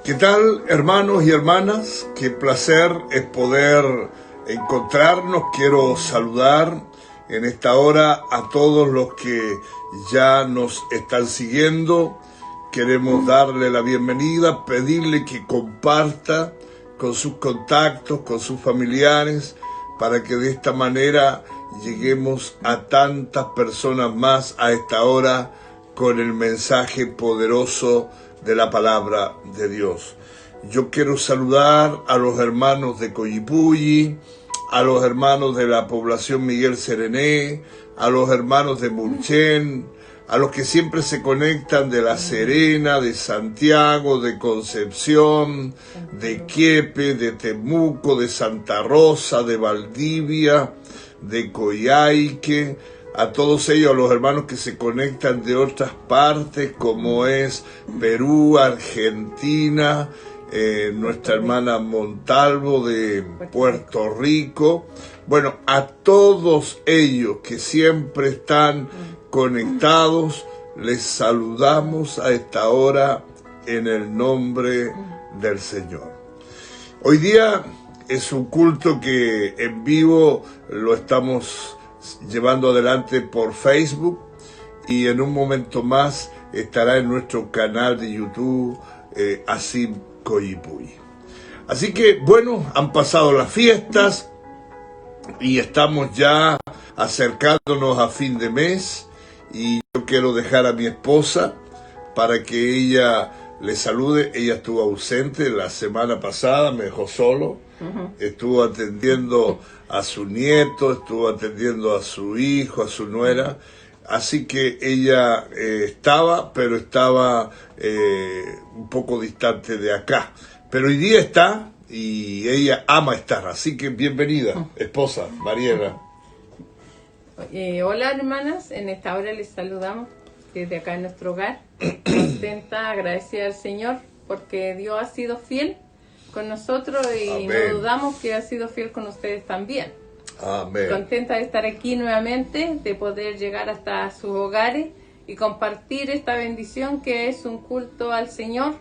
¿Qué tal, hermanos y hermanas? Qué placer es poder encontrarnos. Quiero saludar en esta hora a todos los que ya nos están siguiendo. Queremos darle la bienvenida, pedirle que comparta con sus contactos, con sus familiares, para que de esta manera lleguemos a tantas personas más a esta hora con el mensaje poderoso de la palabra de Dios. Yo quiero saludar a los hermanos de Coyipulli, a los hermanos de la población Miguel Serené, a los hermanos de Mulchen, a los que siempre se conectan de La Serena, de Santiago, de Concepción, de Quiepe, de Temuco, de Santa Rosa, de Valdivia, de Coyhaique, a todos ellos, a los hermanos que se conectan de otras partes, como es Perú, Argentina, nuestra hermana Montalvo de Puerto Rico. Bueno, a todos ellos que siempre están conectados, les saludamos a esta hora en el nombre del Señor. Hoy día es un culto que en vivo lo estamos llevando adelante por Facebook y en un momento más estará en nuestro canal de YouTube Asim Coyipulli. Así que bueno, han pasado las fiestas y estamos ya acercándonos a fin de mes y yo quiero dejar a mi esposa para que ella le salude. Ella estuvo ausente la semana pasada, me dejó solo. Estuvo atendiendo a su nieto, estuvo atendiendo a su hijo, a su nuera, así que ella estaba un poco distante de acá, pero hoy día está y ella ama estar, así que bienvenida, esposa Mariela. Hola hermanas, en esta hora les saludamos desde acá en nuestro hogar, contenta, agradecida al Señor porque Dios ha sido fiel con nosotros y Amén. No dudamos que ha sido fiel con ustedes también. Amén. Contenta de estar aquí nuevamente, de poder llegar hasta sus hogares y compartir esta bendición que es un culto al Señor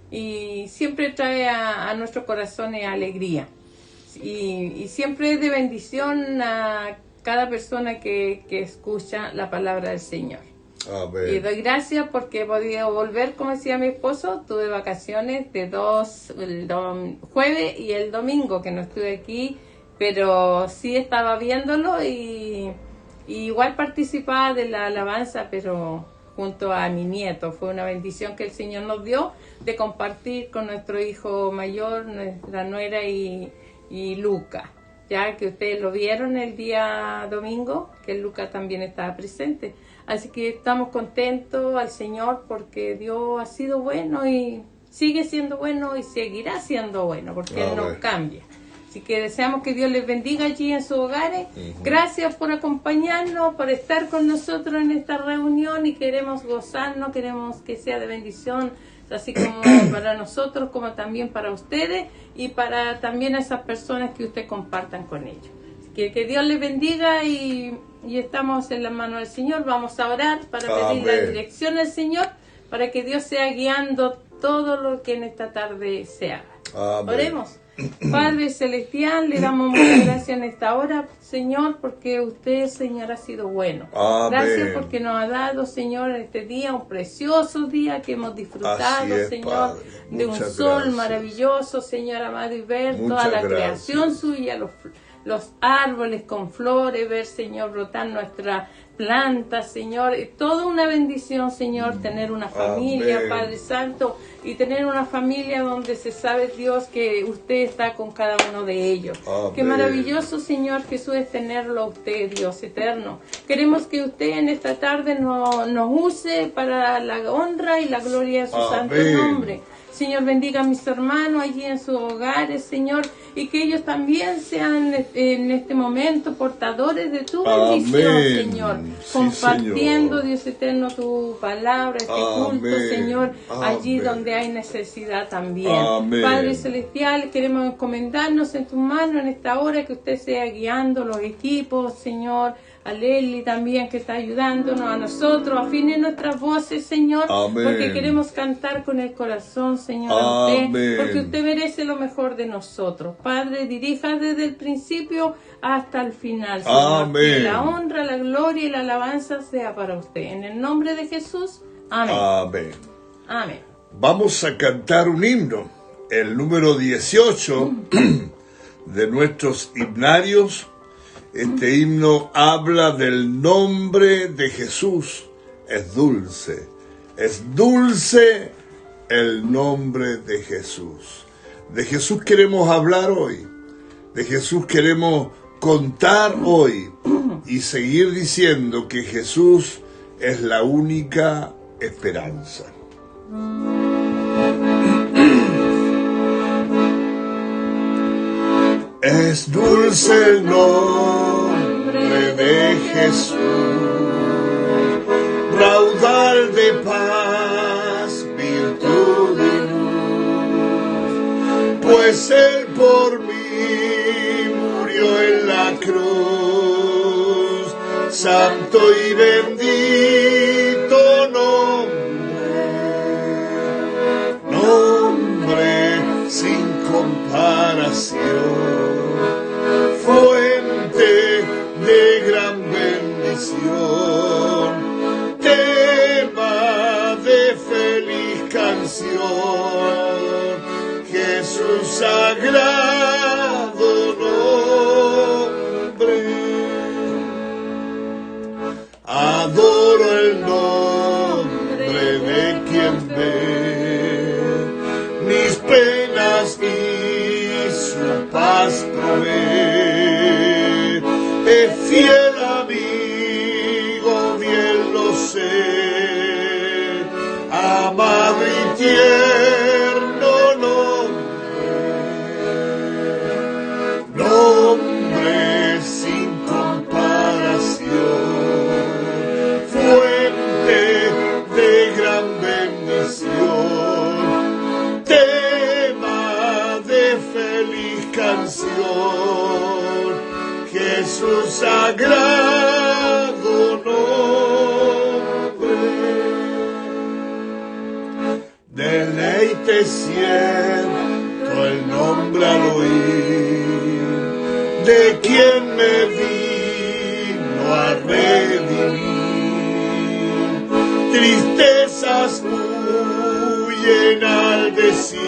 y siempre trae a nuestros corazones alegría y siempre es de bendición a cada persona que escucha la palabra del Señor. Amén. Y doy gracias porque he podido volver, como decía mi esposo, tuve vacaciones de el jueves y el domingo que no estuve aquí, pero sí estaba viéndolo y igual participaba de la alabanza, pero junto a mi nieto. Fue una bendición que el Señor nos dio de compartir con nuestro hijo mayor, nuestra nuera y Luca. Ya que ustedes lo vieron el día domingo, que Luca también estaba presente. Así que estamos contentos al Señor porque Dios ha sido bueno y sigue siendo bueno y seguirá siendo bueno porque Él no cambia. Así que deseamos que Dios les bendiga allí en sus hogares. Gracias por acompañarnos, por estar con nosotros en esta reunión y queremos gozarnos, queremos que sea de bendición, así como para nosotros, como también para ustedes y para también a esas personas que ustedes compartan con ellos. Así que Dios les bendiga y estamos en las manos del Señor. Vamos a orar para pedir la dirección al Señor, para que Dios sea guiando todo lo que en esta tarde se haga. Amén. Oremos. Padre Celestial, le damos muchas gracias en esta hora, Señor, porque usted, Señor, ha sido bueno. Amén. Gracias porque nos ha dado, Señor, este día, un precioso día que hemos disfrutado, es, Señor, de un sol maravilloso, Señor amado, y ver toda la creación suya, los árboles con flores, ver, Señor, brotar nuestra planta, Señor, toda una bendición, Señor, tener una familia, Amén. Padre Santo, y tener una familia donde se sabe, Dios, que usted está con cada uno de ellos. Amén. Qué maravilloso, Señor Jesús, es tenerlo a usted, Dios eterno. Queremos que usted en esta tarde nos use para la honra y la gloria de su santo nombre. Señor, bendiga a mis hermanos allí en sus hogares, Señor, y que ellos también sean en este momento portadores de tu bendición, Señor, compartiendo, Señor. Dios eterno, tu palabra, este culto, Señor, allí donde hay necesidad también. Padre Celestial, queremos encomendarnos en tus manos en esta hora, que usted sea guiando los equipos, Señor, a Leli también que está ayudándonos, a nosotros, afine nuestras voces, Señor, Amén. porque queremos cantar con el corazón, Señor, a usted, Amén. porque usted merece lo mejor de nosotros. Padre, dirija desde el principio hasta el final, Señor. Amén. Que la honra, la gloria y la alabanza sea para usted. En el nombre de Jesús, amén. Amén. Amén. Vamos a cantar un himno, el número 18 de nuestros himnarios. Este himno habla del nombre de Jesús. Es dulce el nombre de Jesús. De Jesús queremos hablar hoy. De Jesús queremos contar hoy y seguir diciendo que Jesús es la única esperanza. Es dulce el nombre de Jesús, raudal de paz, virtud y luz, pues Él por mí murió en la cruz, santo y bendito nombre sin comparación. Fuente de gran bendición, tema de feliz canción, Jesús sagrado nombre. Adoro el nombre de quien ve mis penas y su paz provee. Es fiel amigo, bien lo sé, amado y tierno nombre sin comparación, fuente de gran bendición, tema de feliz canción, Jesús sagrado nombre. Deleite siento el nombre al oír de quien me vino a redimir. Tristezas huyen al decir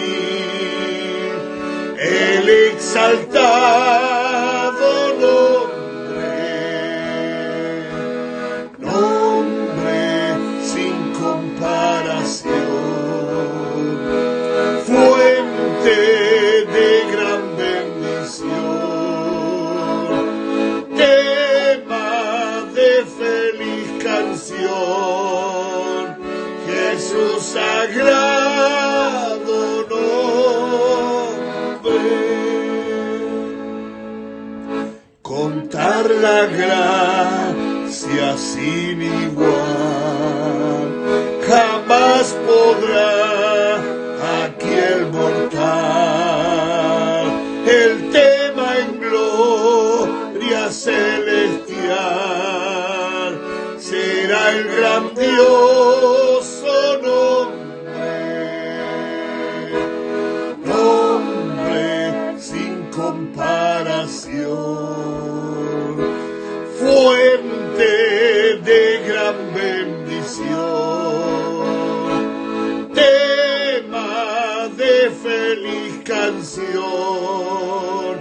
el exaltado nombre sin comparación, fuente de gran bendición, tema de feliz canción, Jesús sagrado nombre. Contar la gracia sin igual jamás podrá aquel mortal, el tema en gloria celestial será el grandioso nombre sin comparación, fuente de gran bendición, tema de feliz canción,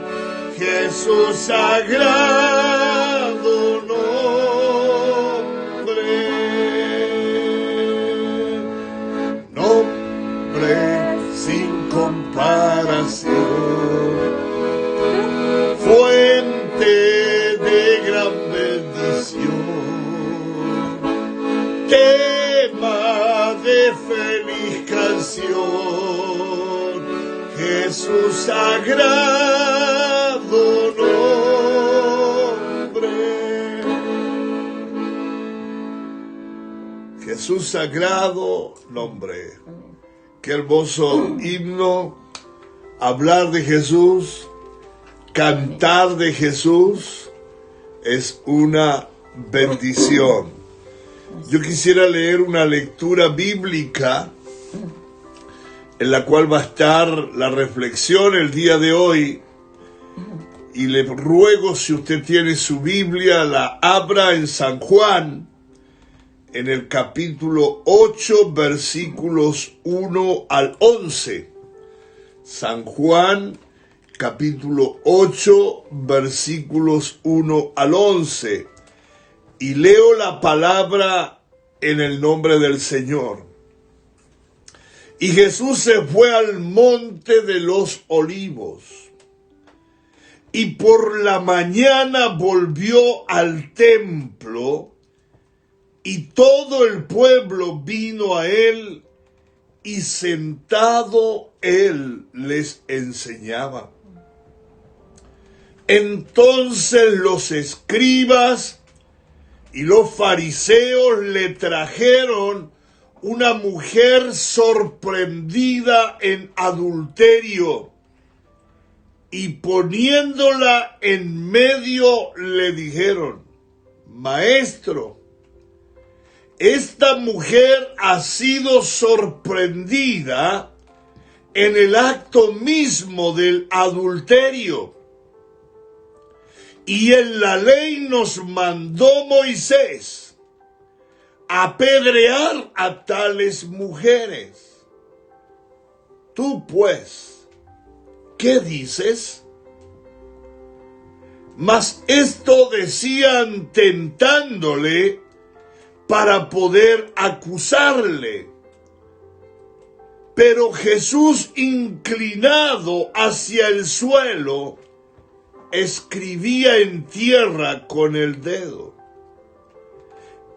Jesús sagrado nombre sin comparación, fuente de gran bendición, tema de feliz canción, Jesús sagrado nombre. Jesús sagrado nombre. Qué hermoso himno, hablar de Jesús, cantar de Jesús, es una bendición. Yo quisiera leer una lectura bíblica en la cual va a estar la reflexión el día de hoy. Y le ruego, si usted tiene su Biblia, la abra en San Juan, en el capítulo 8, versículos 1 al 11. San Juan, capítulo 8, versículos 1 al 11. Y leo la palabra en el nombre del Señor. Y Jesús se fue al monte de los olivos. Y por la mañana volvió al templo, y todo el pueblo vino a él, y sentado él les enseñaba. Entonces los escribas y los fariseos le trajeron una mujer sorprendida en adulterio, y poniéndola en medio le dijeron: Maestro, esta mujer ha sido sorprendida en el acto mismo del adulterio. Y en la ley nos mandó Moisés apedrear a tales mujeres. Tú pues, ¿qué dices? Mas esto decían tentándole para poder acusarle. Pero Jesús, inclinado hacia el suelo, escribía en tierra con el dedo.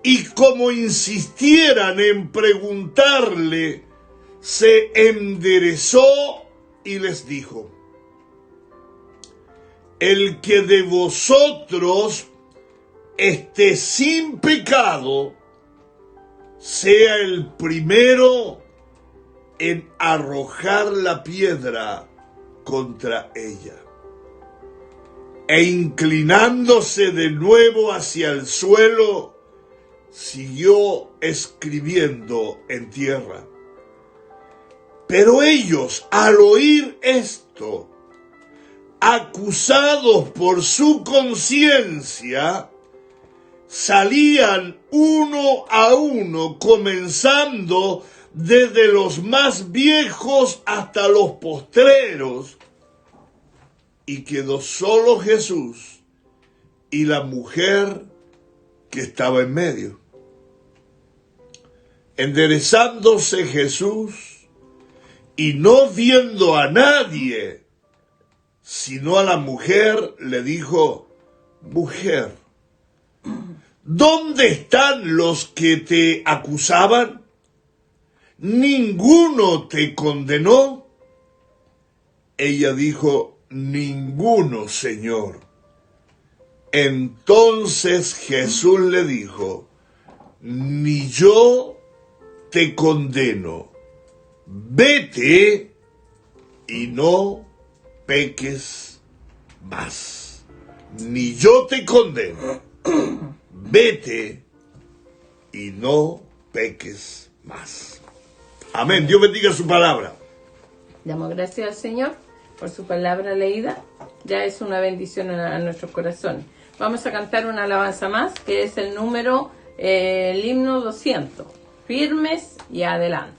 Y como insistieran en preguntarle, se enderezó y les dijo: el que de vosotros esté sin pecado, sea el primero en arrojar la piedra contra ella. E inclinándose de nuevo hacia el suelo, siguió escribiendo en tierra. Pero ellos, al oír esto, acusados por su conciencia, salían uno a uno, comenzando desde los más viejos hasta los postreros, y quedó solo Jesús y la mujer que estaba en medio. Enderezándose Jesús y no viendo a nadie, sino a la mujer, le dijo: mujer, ¿dónde están los que te acusaban? ¿Ninguno te condenó? Ella dijo: ninguno, Señor. Entonces Jesús le dijo: ni yo te condeno. Vete y no peques más. Ni yo te condeno. Vete y no peques más. Amén. Dios bendiga su palabra. Damos gracias al Señor por su palabra leída. Ya es una bendición a nuestros corazones. Vamos a cantar una alabanza más, que es el número, el himno 200. Firmes y adelante.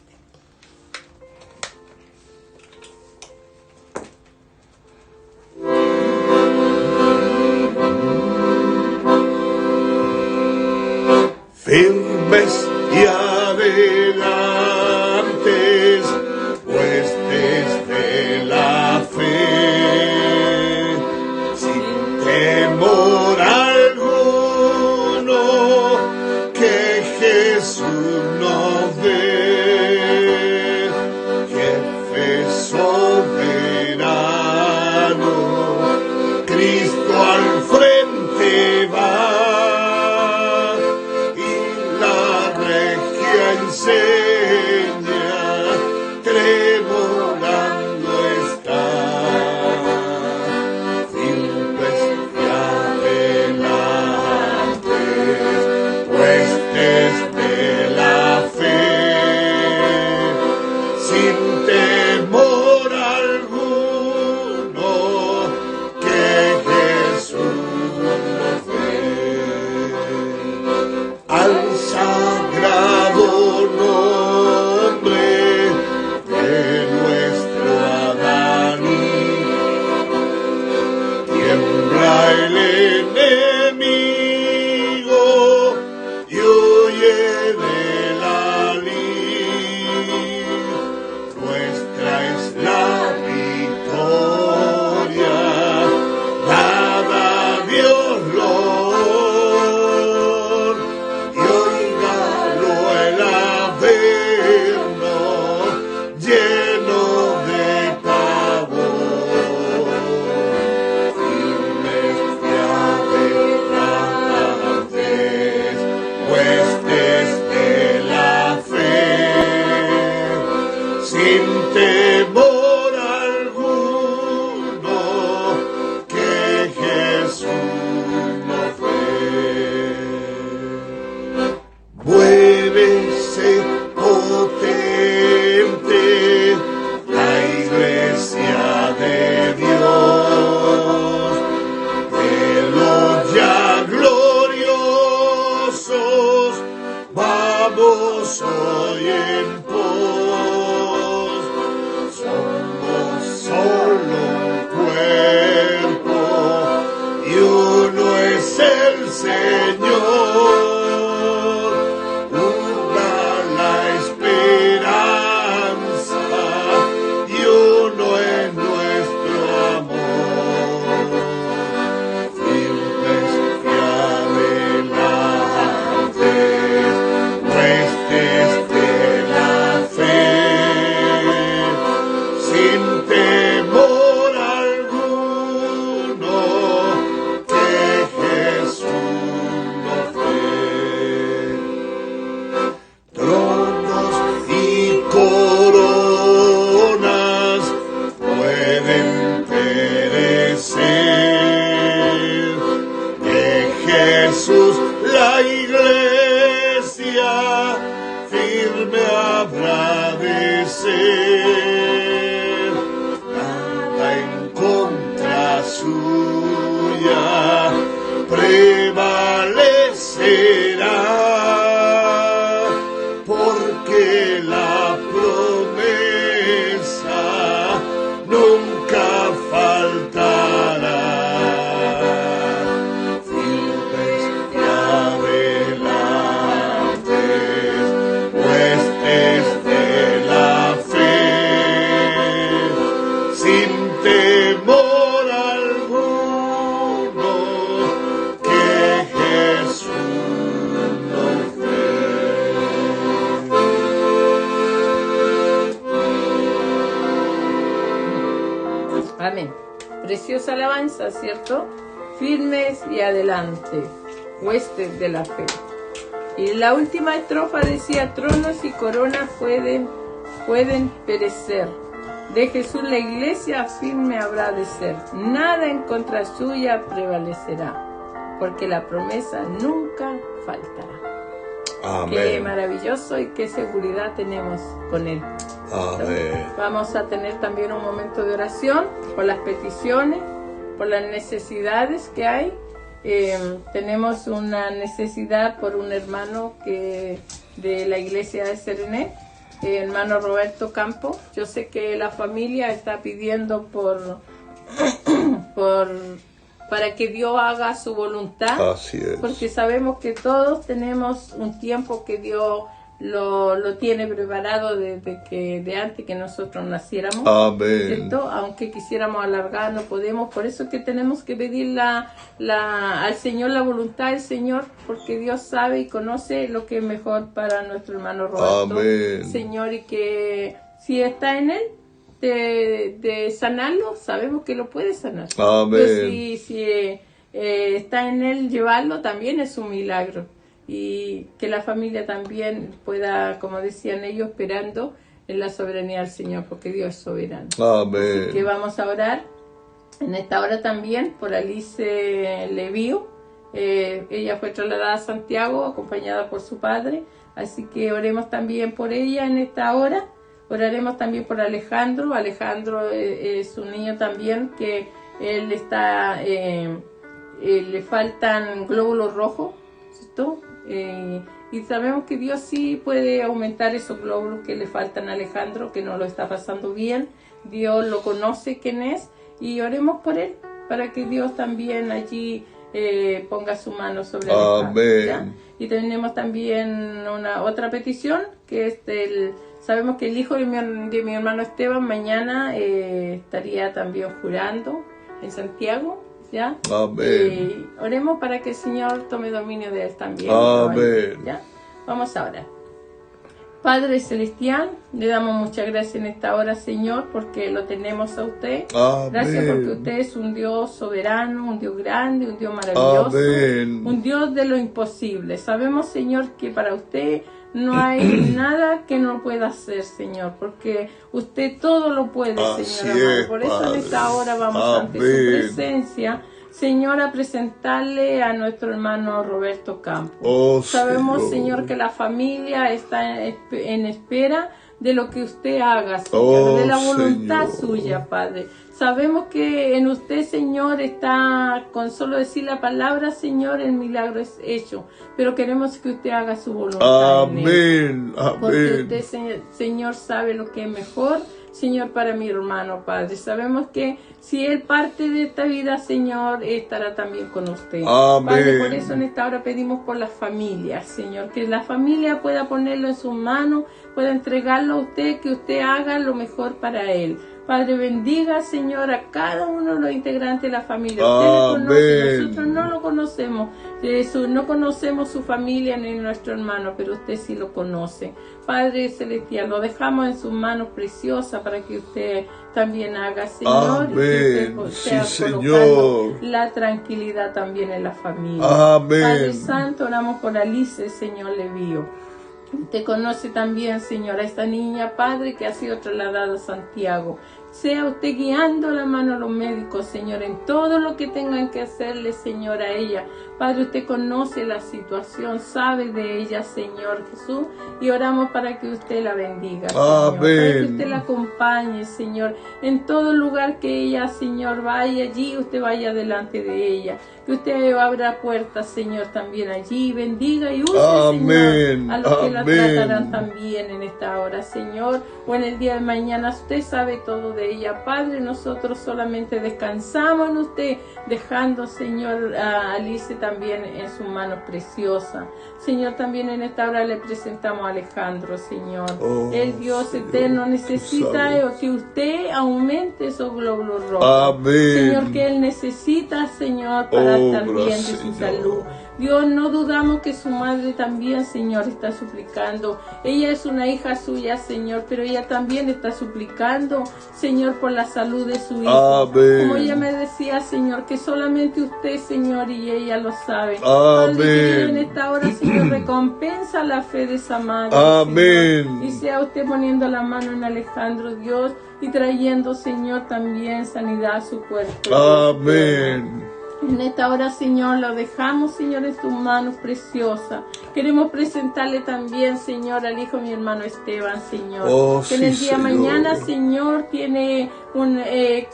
Firmes y adelante, pues desde la fe, sin temor alguno, que Jesús nos dé, jefe soberano, Cristo al frente va. Enseña, tremolando está, firmes y adelante. sagrado nombre de nuestro Adaní. Tiembla el enemigo y huye de la lid. Nuestra es la victoria, dada a Dios Lord, y oígalo el Averno, lleno de pavor. Firmes y adelante, huestes de la fe, sin temor alguno, que Jesús nos ve. Muévese potente la iglesia de Dios, de los ya gloriosos, vamos hoy en pos. Somos solo un cuerpo y uno es el Señor. Una la esperanza y uno es nuestro amor. Firmes y adelante, huestes de la fe, sin temor alguno, que Jesús nos ve. Tronos y coronas pueden perecer, de Jesús la iglesia firme habrá de ser. Nada en contra suya prevalecerá, porque la promesa nunca faltará. Firmes y adelante, huestes de la fe, sin temor alguno, que Jesús nos ve. Amén. Preciosa alabanza, ¿cierto? Firmes y adelante, huestes de la fe. Y la última estrofa decía: tronos y coronas pueden perecer. De Jesús la iglesia firme habrá de ser. Nada en contra suya prevalecerá, porque la promesa nunca faltará. Amén. Qué maravilloso y qué seguridad tenemos con Él. Amén. Vamos a tener también un momento de oración por las peticiones, por las necesidades que hay. Tenemos una necesidad por un hermano que de la iglesia de Serenet, hermano Roberto Campo. Yo sé que la familia está pidiendo para que Dios haga su voluntad. Así es. Porque sabemos que todos tenemos un tiempo que Dios lo tiene preparado de antes que nosotros naciéramos. Amén. ¿Cierto? Aunque quisiéramos alargar, no podemos. Por eso es que tenemos que pedir al Señor la voluntad del Señor, porque Dios sabe y conoce lo que es mejor para nuestro hermano Roberto. Amén. Señor, y que si está en Él, de sanarlo, sabemos que lo puede sanar. Amén. Pero si está en Él, llevarlo también es un milagro. Y que la familia también pueda, como decían ellos, esperando en la soberanía del Señor, porque Dios es soberano. Amén. Así que vamos a orar en esta hora también por Alice Levío. Ella fue trasladada a Santiago acompañada por su padre, así que oremos también por ella en esta hora. Oraremos también por Alejandro. Alejandro es un niño también que él está, le faltan glóbulos rojos, ¿cierto? Y sabemos que Dios sí puede aumentar esos glóbulos que le faltan a Alejandro, que no lo está pasando bien. Dios lo conoce quién es y oremos por él, para que Dios también allí ponga su mano sobre Alejandro. ¿Ya? Y tenemos también otra petición, que es sabemos que el hijo de mi hermano Esteban mañana estaría también jurando en Santiago. ¿Ya? Oremos para que el Señor tome dominio de él también. Amén. ¿Ya? Vamos a orar. Padre Celestial, le damos muchas gracias en esta hora, Señor, porque lo tenemos a usted. Amén. Gracias porque usted es un Dios soberano, un Dios grande, un Dios maravilloso, Amén. un Dios de lo imposible. Sabemos, Señor, que para usted no hay nada que no pueda hacer, Señor, porque usted todo lo puede, Señor amado. Por eso en esta hora vamos ante su presencia, Señor, a presentarle a nuestro hermano Roberto Campos. Sabemos, Señor, que la familia está en espera de lo que usted haga, Señor, de la voluntad suya, Padre. Sabemos que en usted, Señor, está, con solo decir la palabra, Señor, el milagro es hecho. Pero queremos que usted haga su voluntad. Amén. Porque usted, Señor, sabe lo que es mejor, Señor, para mi hermano, Padre. Sabemos que si él parte de esta vida, Señor, estará también con usted. Padre, por eso en esta hora pedimos por las familias, Señor, que la familia pueda ponerlo en sus manos, pueda entregarlo a usted, que usted haga lo mejor para él. Padre, bendiga, Señor, a cada uno de los integrantes de la familia. Usted le conoce, nosotros no lo conocemos. No conocemos su familia ni nuestro hermano, pero usted sí lo conoce. Padre Celestial, lo dejamos en sus manos preciosas para que usted también haga, Señor. Amén. Y que usted Sí, Señor. la tranquilidad también en la familia. Amén. Padre Santo, oramos por Alice, Señor Levío. Usted conoce también, Señor, a esta niña, Padre, que ha sido trasladada a Santiago. Sea usted guiando la mano a los médicos, Señor, en todo lo que tengan que hacerle, Señor, a ella. Padre, usted conoce la situación, sabe de ella, Señor Jesús, y oramos para que usted la bendiga, Señor. Para que usted la acompañe, Señor, en todo lugar que ella, Señor, vaya allí, usted vaya delante de ella. Que usted abra puertas, Señor, también allí, bendiga y use, Señor, a los que la tratarán también en esta hora, Señor, o en el día de mañana. Usted sabe todo de ella, Padre. Nosotros solamente descansamos en usted, dejando, Señor, a Alice también en sus manos preciosas. Señor, también en esta hora le presentamos a Alejandro, Señor. El Dios eterno necesita que usted aumente esos glóbulos rojos. Señor, que él necesita, Señor, para estar bien de su salud. Dios, no dudamos que su madre también, Señor, está suplicando. Ella es una hija suya, Señor, pero ella también está suplicando, Señor, por la salud de su hijo. Como ella me decía, Señor, que solamente usted, Señor, y ella lo sabe. Padre, en esta hora, Señor, recompensa la fe de esa madre, Señor. Y sea usted poniendo la mano en Alejandro, Dios, y trayendo, Señor, también sanidad a su cuerpo. En esta hora, Señor, lo dejamos, Señor, en tus manos preciosas. Queremos presentarle también, Señor, al hijo de mi hermano Esteban, Señor. Que en el día de mañana, Señor, tiene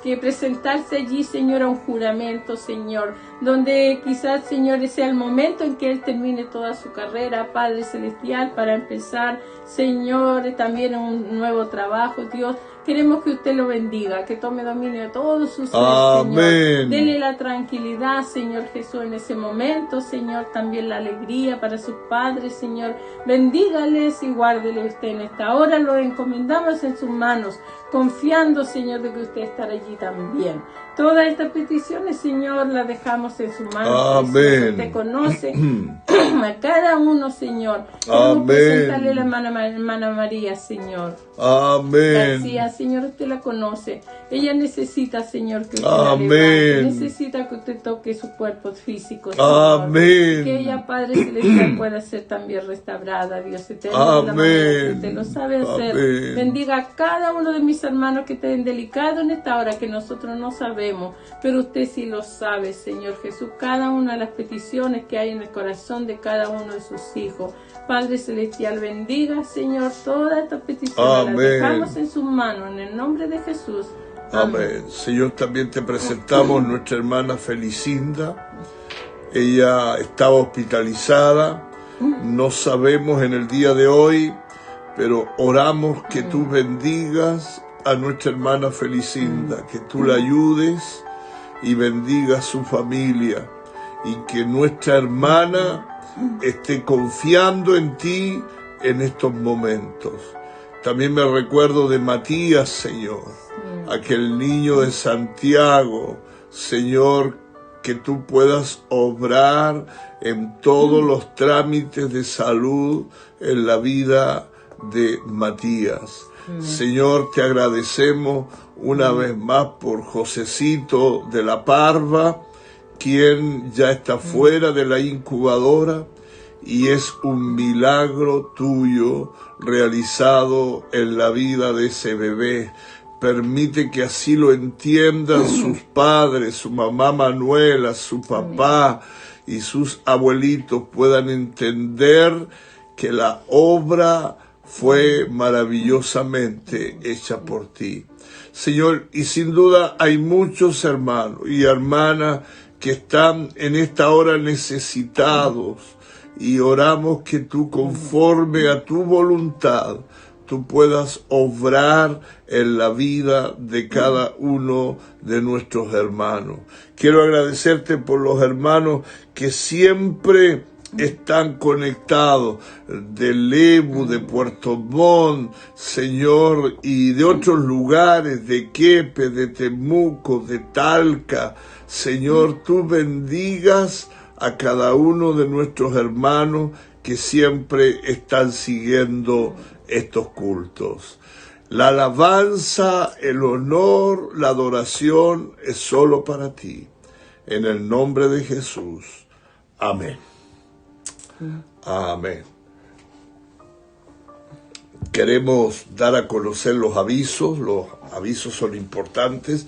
que presentarse allí, Señor, a un juramento, Señor. Donde quizás, Señor, sea el momento en que él termine toda su carrera, Padre Celestial, para empezar, Señor, también un nuevo trabajo, Dios. Queremos que usted lo bendiga, que tome dominio de todo su ser, Señor. Dele la tranquilidad, Señor Jesús, en ese momento, Señor, también la alegría para sus padres, Señor. Bendígales y guárdele usted en esta hora. Lo encomendamos en sus manos, confiando, Señor, de que usted estará allí también. Todas estas peticiones, Señor, las dejamos en sus manos. Usted conoce a cada uno, Señor. Queremos presentarle a la hermana María, Señor. García, Señor, usted la conoce. Ella necesita, Señor, que usted la levante. Necesita que usted toque su cuerpo físico, Señor. Que ella, Padre Celestial, pueda ser también restaurada, Dios eterno, de la manera que usted lo sabe hacer. Bendiga a cada uno de mis hermanos que estén delicados en esta hora, que nosotros no sabemos, pero usted sí lo sabe, Señor Jesús. Cada una de las peticiones que hay en el corazón de cada uno de sus hijos. Padre Celestial, bendiga, Señor, todas estas peticiones. Las dejamos en sus manos, en el nombre de Jesús. Amén. Señor, también te presentamos nuestra hermana Felicinda. Ella estaba hospitalizada no sabemos en el día de hoy, pero oramos que tú bendigas a nuestra hermana Felicinda, que tú la ayudes y bendiga a su familia, y que nuestra hermana esté confiando en ti en estos momentos. También me recuerdo de Matías, Señor, aquel niño de Santiago, Señor, que tú puedas obrar en todos los trámites de salud en la vida de Matías. Señor, te agradecemos una vez más por Josecito de la Parva, quien ya está fuera de la incubadora, y es un milagro tuyo realizado en la vida de ese bebé. Permite que así lo entiendan sus padres, su mamá Manuela, su papá y sus abuelitos, puedan entender que la obra fue maravillosamente hecha por ti. Señor, y sin duda hay muchos hermanos y hermanas que están en esta hora necesitados, y oramos que tú, conforme a tu voluntad, tú puedas obrar en la vida de cada uno de nuestros hermanos. Quiero agradecerte por los hermanos que siempre están conectados, de Lebu, de Puerto Montt, Señor, y de otros lugares, de Quepe, de Temuco, de Talca. Señor, tú bendigas a cada uno de nuestros hermanos que siempre están siguiendo estos cultos. La alabanza, el honor, la adoración es solo para ti. En el nombre de Jesús. Amén. Amén. Queremos dar a conocer los avisos son importantes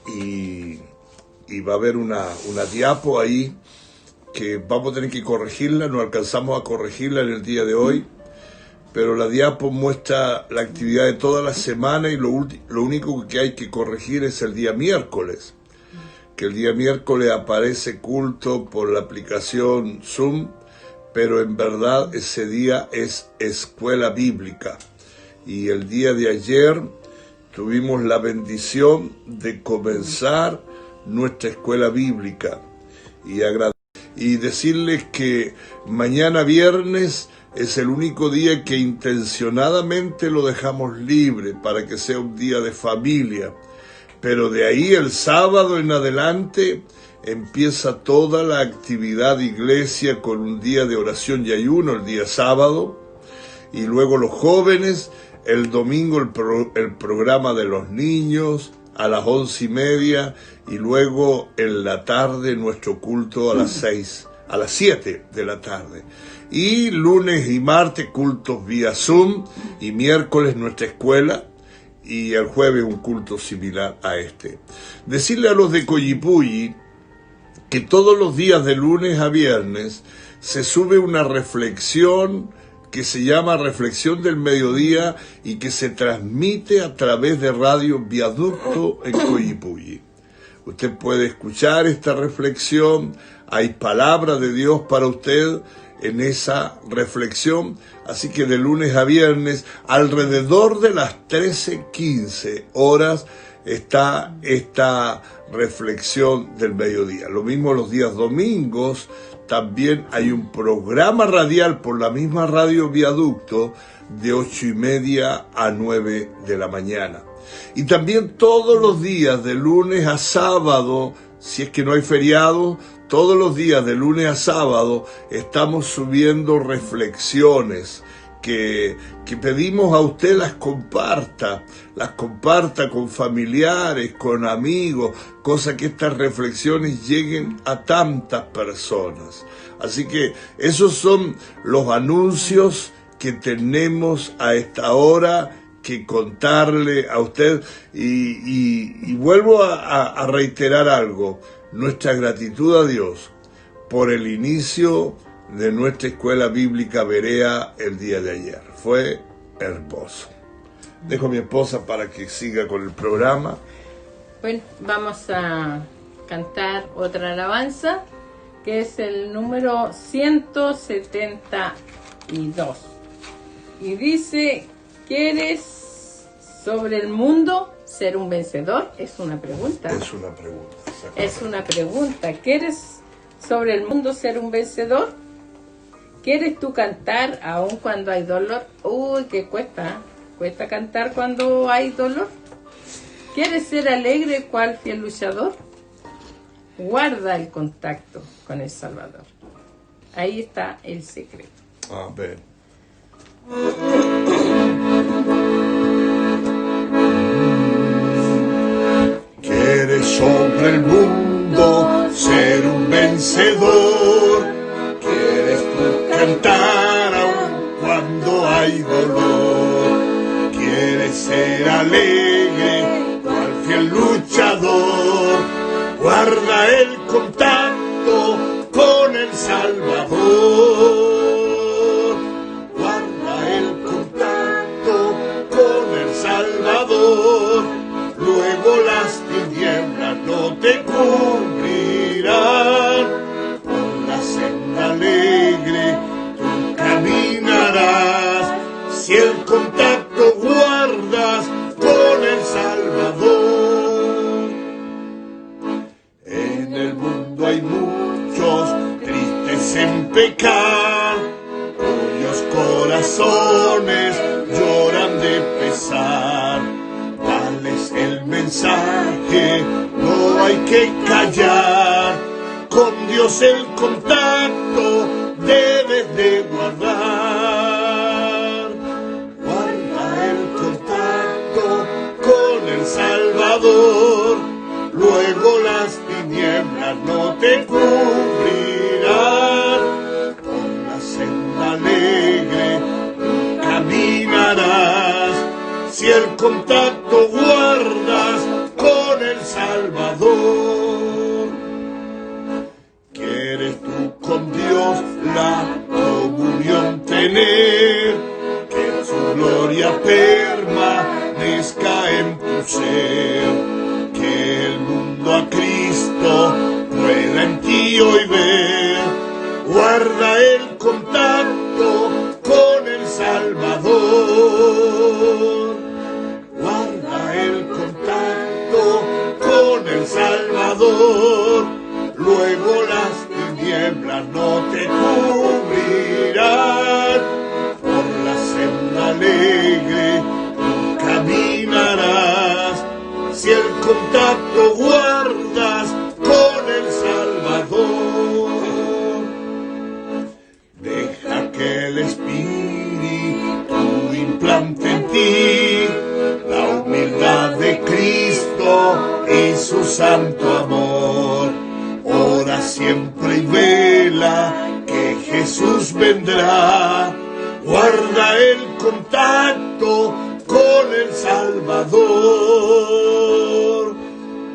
y va a haber una diapo ahí que vamos a tener que corregirla, no alcanzamos a corregirla en el día de hoy, pero la diapo muestra la actividad de toda la semana, y lo único que hay que corregir es el día miércoles, que el día miércoles aparece culto por la aplicación Zoom, pero en verdad ese día es escuela bíblica. Y el día de ayer tuvimos la bendición de comenzar nuestra escuela bíblica, y decirles que mañana viernes es el único día que intencionadamente lo dejamos libre para que sea un día de familia, pero de ahí el sábado en adelante empieza toda la actividad de iglesia con un día de oración y ayuno el día sábado, y luego los jóvenes, el domingo el programa de los niños a las 11:30, y luego en la tarde nuestro culto a las 7 de la tarde. Y lunes y martes cultos vía Zoom, y miércoles nuestra escuela, y el jueves un culto similar a este. Decirle a los de Collipulli que todos los días de lunes a viernes se sube una reflexión que se llama Reflexión del Mediodía, y que se transmite a través de Radio Viaducto en Collipulli. Usted puede escuchar esta reflexión, hay palabra de Dios para usted en esa reflexión, así que de lunes a viernes, alrededor de las 13:15 horas, está esta reflexión del mediodía. Lo mismo los días domingos, también hay un programa radial por la misma Radio Viaducto de 8:30 a 9 de la mañana. Y también todos los días de lunes a sábado, si es que no hay feriado, todos los días de lunes a sábado estamos subiendo reflexiones que pedimos a usted las comparta con familiares, con amigos, cosa que estas reflexiones lleguen a tantas personas. Así que esos son los anuncios que tenemos a esta hora que contarle a usted, y vuelvo a reiterar algo: nuestra gratitud a Dios por el inicio de nuestra escuela bíblica Berea el día de ayer. Fue hermoso. Dejo a mi esposa para que siga con el programa. Bueno, vamos a cantar otra alabanza que es el número 172. Y dice, ¿quieres sobre el mundo ser un vencedor? Es una pregunta. Es una pregunta. Es una pregunta. ¿Quieres sobre el mundo ser un vencedor? ¿Quieres tú cantar aun cuando hay dolor? Uy, que cuesta. ¿Cuesta cantar cuando hay dolor? ¿Quieres ser alegre cual fiel luchador? Guarda el contacto con el Salvador. Ahí está el secreto. Amén. Quieres sobre el mundo ser un vencedor. Quieres tú cantar aun cuando hay dolor. Quieres ser alegre cual fiel luchador. Guarda el contacto con el Salvador. Guarda el contacto con el Salvador. Luego las tinieblas no te cubrirán. Por la senda alegre tú caminarás. Si el contacto guardas con el Salvador. En el mundo hay muchos tristes en pecar, cuyos corazones lloran de pesar. Dales el mensaje, no hay que callar. Con Dios el contacto debes de guardar. Guarda el contacto con el Salvador. Luego las tinieblas no te cubrirán. Por la senda alegre tú caminarás. Si el contacto guardas con el Salvador. ¿Quieres tú con Dios la comunión tener? Que su gloria permanezca en tu ser. Que el mundo a Cristo pueda en ti hoy ver. Guarda el contacto con el Salvador. Guarda el contacto con el Salvador. Luego las tinieblas no te cubrirán. Por la senda alegre tú caminarás. Si el contacto guardas con el Salvador. Deja que el Espíritu implante en ti la humildad de Cristo y su santo amor. Ora siempre y vela que Jesús vendrá. Guarda el contacto con el Salvador.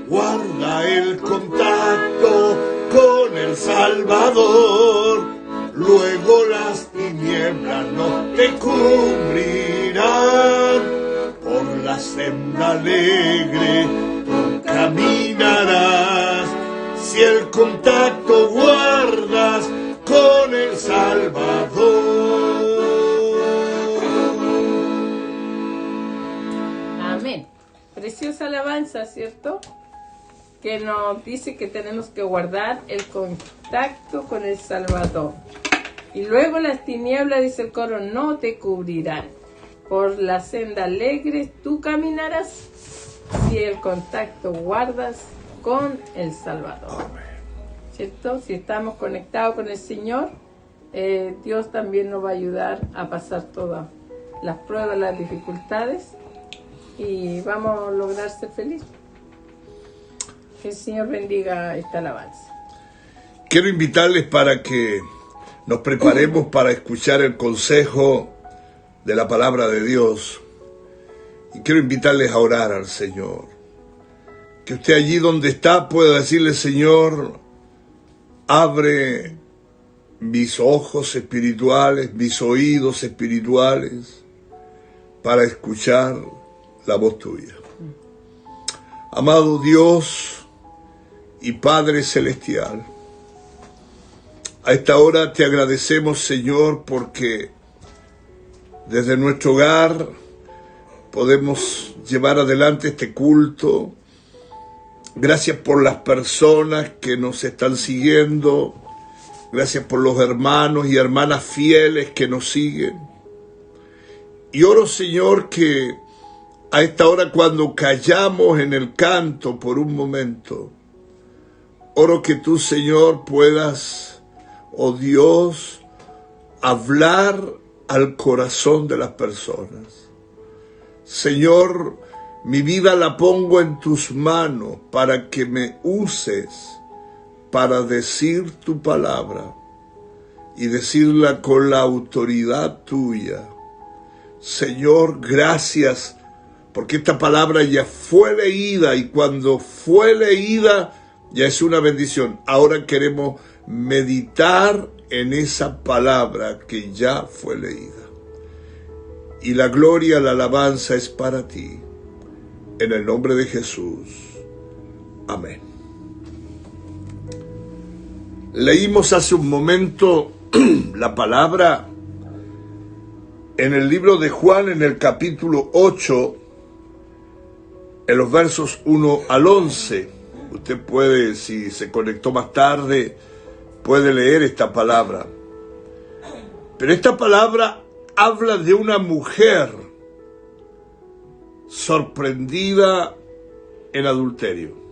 Guarda el contacto con el Salvador. Luego las tinieblas no te cubrirán. Por la senda alegre tú caminarás. Si el contacto guardas con el Salvador. Amén. Preciosa alabanza, ¿cierto? Que nos dice que tenemos que guardar el contacto con el Salvador. Y luego las tinieblas, dice el coro, no te cubrirán. Por la senda alegre tú caminarás. Si el contacto guardas con el Salvador. ¿Cierto? Si estamos conectados con el Señor, Dios también nos va a ayudar a pasar todas las pruebas, las dificultades, y vamos a lograr ser felices. Que el Señor bendiga esta alabanza. Quiero invitarles para que nos preparemos para escuchar el consejo de la palabra de Dios. Y quiero invitarles a orar al Señor. Que usted allí donde está pueda decirle: Señor, abre mis ojos espirituales, mis oídos espirituales, para escuchar la voz tuya. Amado Dios y Padre Celestial, A esta hora te agradecemos, Señor, porque desde nuestro hogar podemos llevar adelante este culto. Gracias por las personas que nos están siguiendo. Gracias por los hermanos y hermanas fieles que nos siguen. Y oro, Señor, que a esta hora, cuando callamos en el canto por un momento, oro que tú, Señor, puedas, oh Dios, hablar al corazón de las personas. Señor, mi vida la pongo en tus manos para que me uses para decir tu palabra y decirla con la autoridad tuya. Señor, gracias, porque esta palabra ya fue leída y cuando fue leída ya es una bendición. Ahora queremos meditar en esa palabra que ya fue leída. Y la gloria, la alabanza es para ti. En el nombre de Jesús. Amén. Leímos hace un momento la palabra en el libro de Juan, en el capítulo 8, en los versos 1 al 11. Usted puede, si se conectó más tarde, puede leer esta palabra. Pero esta palabra habla de una mujer sorprendida en adulterio.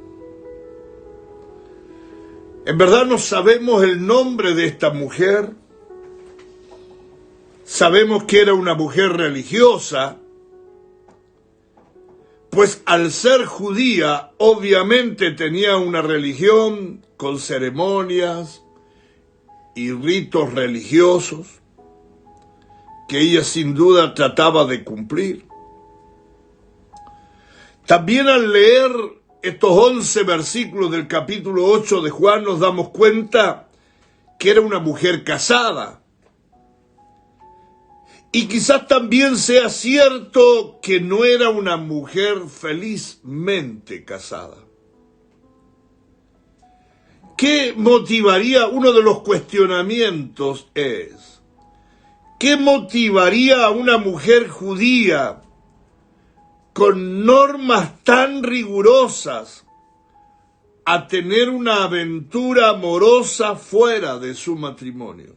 En verdad no sabemos el nombre de esta mujer. Sabemos que era una mujer religiosa, pues al ser judía, obviamente tenía una religión con ceremonias y ritos religiosos que ella sin duda trataba de cumplir. También al leer estos 11 versículos del capítulo 8 de Juan nos damos cuenta que era una mujer casada. Y quizás también sea cierto que no era una mujer felizmente casada. ¿Qué motivaría? Uno de los cuestionamientos es, ¿qué motivaría a una mujer judía con normas tan rigurosas a tener una aventura amorosa fuera de su matrimonio?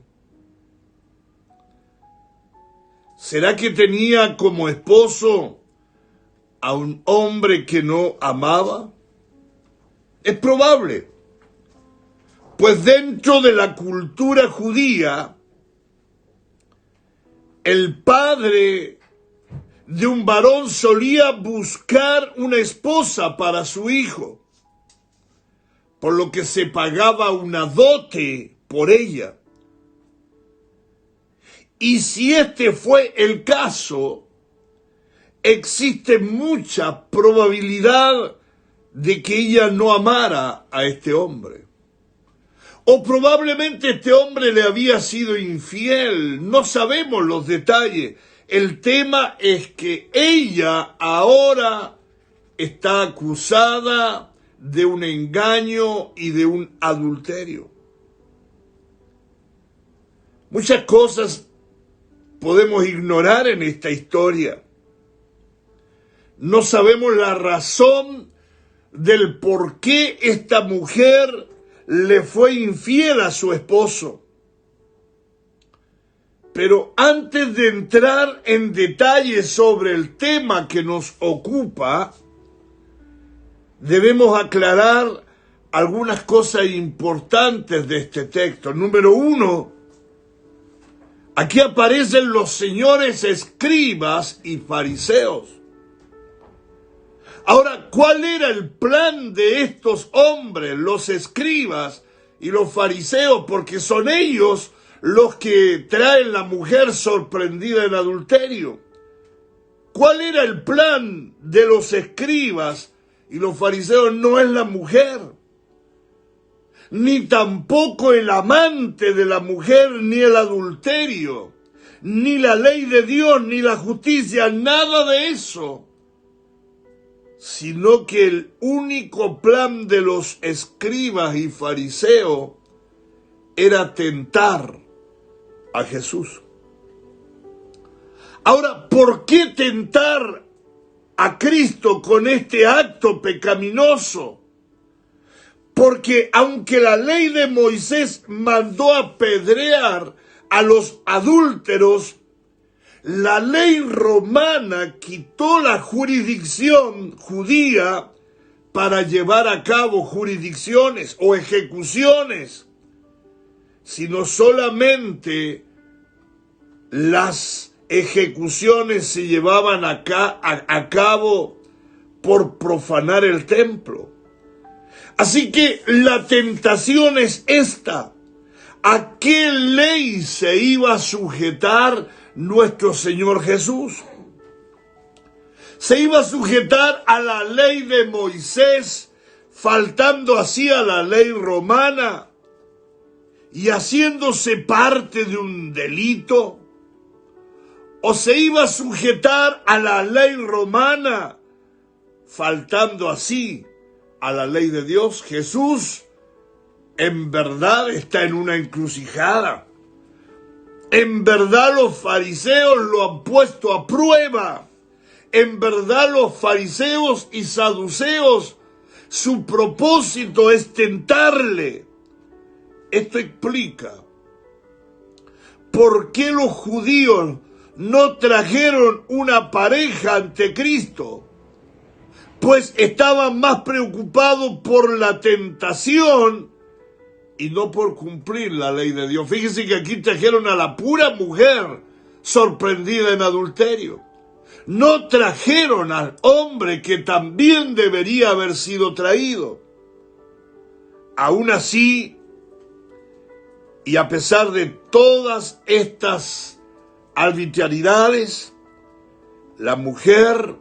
¿Será que tenía como esposo a un hombre que no amaba? Es probable, pues dentro de la cultura judía, el padre de un varón solía buscar una esposa para su hijo, por lo que se pagaba una dote por ella. Y si este fue el caso, existe mucha probabilidad de que ella no amara a este hombre. O probablemente este hombre le había sido infiel, no sabemos los detalles. El tema es que ella ahora está acusada de un engaño y de un adulterio. Muchas cosas podemos ignorar en esta historia. No sabemos la razón del por qué esta mujer le fue infiel a su esposo. Pero antes de entrar en detalles sobre el tema que nos ocupa, debemos aclarar algunas cosas importantes de este texto. Número 1, aquí aparecen los señores escribas y fariseos. Ahora, ¿cuál era el plan de estos hombres, los escribas y los fariseos? Porque son ellos los que traen la mujer sorprendida en adulterio. ¿Cuál era el plan de los escribas y los fariseos? No es la mujer, ni tampoco el amante de la mujer, ni el adulterio, ni la ley de Dios, ni la justicia, nada de eso, sino que el único plan de los escribas y fariseos era tentar a Jesús. Ahora, ¿por qué tentar a Cristo con este acto pecaminoso? Porque aunque la ley de Moisés mandó apedrear a los adúlteros, la ley romana quitó la jurisdicción judía para llevar a cabo jurisdicciones o ejecuciones, sino solamente las ejecuciones se llevaban a cabo por profanar el templo. Así que la tentación es esta. ¿A qué ley se iba a sujetar nuestro Señor Jesús? Se iba a sujetar a la ley de Moisés, faltando así a la ley romana y haciéndose parte de un delito. ¿O se iba a sujetar a la ley romana, faltando así a la ley de Dios? Jesús en verdad está en una encrucijada. En verdad los fariseos lo han puesto a prueba. En verdad los fariseos y saduceos, su propósito es tentarle. Esto explica por qué los judíos no trajeron una pareja ante Cristo, pues estaban más preocupados por la tentación y no por cumplir la ley de Dios. Fíjense que aquí trajeron a la pura mujer sorprendida en adulterio. No trajeron al hombre que también debería haber sido traído. Aún así, y a pesar de todas estas arbitrariedades, la mujer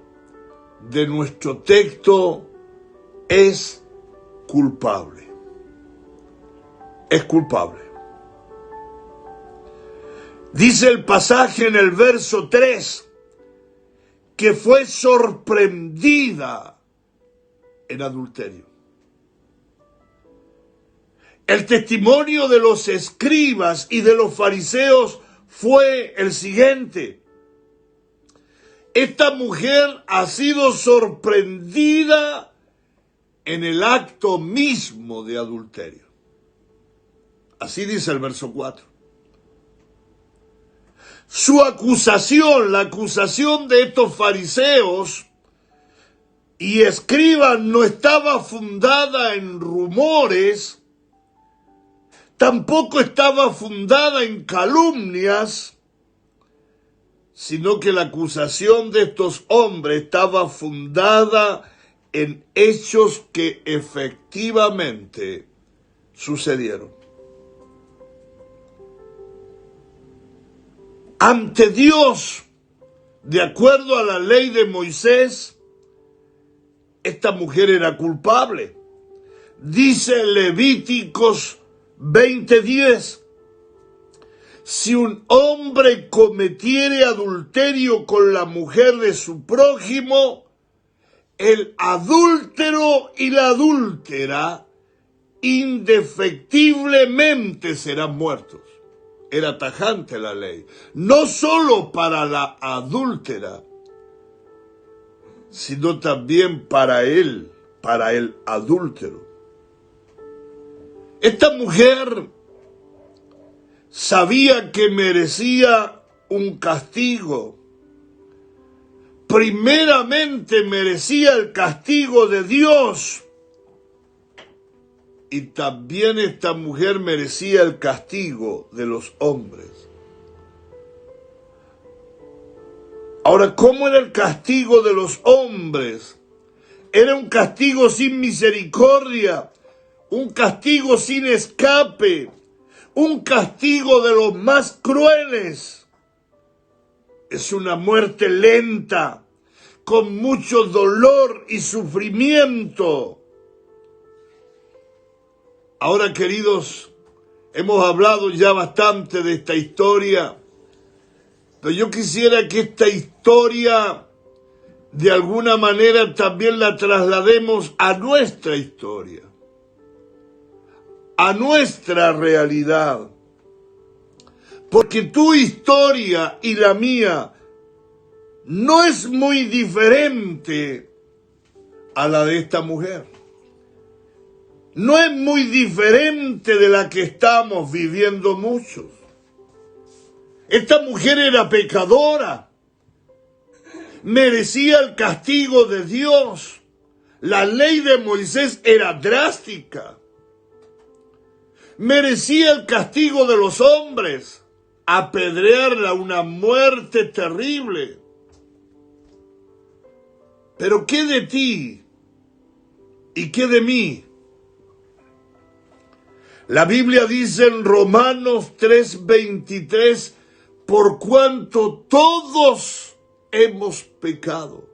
de nuestro texto es culpable. Es culpable. Dice el pasaje en el verso 3 que fue sorprendida en adulterio. El testimonio de los escribas y de los fariseos fue el siguiente: esta mujer ha sido sorprendida en el acto mismo de adulterio. Así dice el verso 4. Su acusación, la acusación de estos fariseos y escribas, no estaba fundada en rumores, tampoco estaba fundada en calumnias, sino que la acusación de estos hombres estaba fundada en hechos que efectivamente sucedieron. Ante Dios, de acuerdo a la ley de Moisés, esta mujer era culpable. Dice Levíticos 20:10, si un hombre cometiere adulterio con la mujer de su prójimo, el adúltero y la adúltera indefectiblemente serán muertos. Era tajante la ley, no solo para la adúltera, sino también para el adúltero. Esta mujer sabía que merecía un castigo. Primeramente merecía el castigo de Dios. Y también esta mujer merecía el castigo de los hombres. Ahora, ¿cómo era el castigo de los hombres? Era un castigo sin misericordia, un castigo sin escape, un castigo de los más crueles. Es una muerte lenta, con mucho dolor y sufrimiento. Ahora, queridos, hemos hablado ya bastante de esta historia, pero yo quisiera que esta historia de alguna manera también la traslademos a nuestra historia. a nuestra realidad. Porque tu historia y la mía no es muy diferente a la de esta mujer. No es muy diferente de la que estamos viviendo muchos. Esta mujer era pecadora, merecía el castigo de Dios. La ley de Moisés era drástica. Merecía el castigo de los hombres, apedrearla, una muerte terrible. Pero ¿qué de ti y qué de mí? La Biblia dice en Romanos 3:23, por cuanto todos hemos pecado.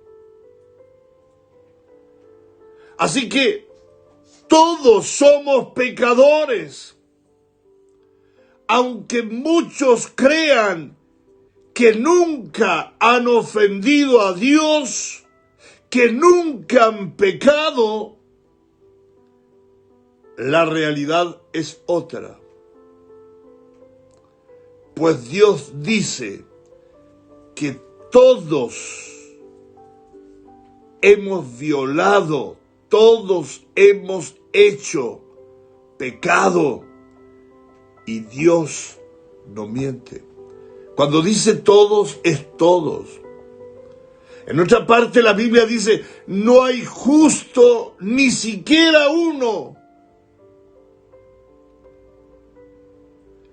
Así que todos somos pecadores. Aunque muchos crean que nunca han ofendido a Dios, que nunca han pecado, la realidad es otra. Pues Dios dice que todos hemos violado, todos hemos hecho pecado y Dios no miente. Cuando dice todos, es todos. En otra parte la Biblia dice, no hay justo ni siquiera uno.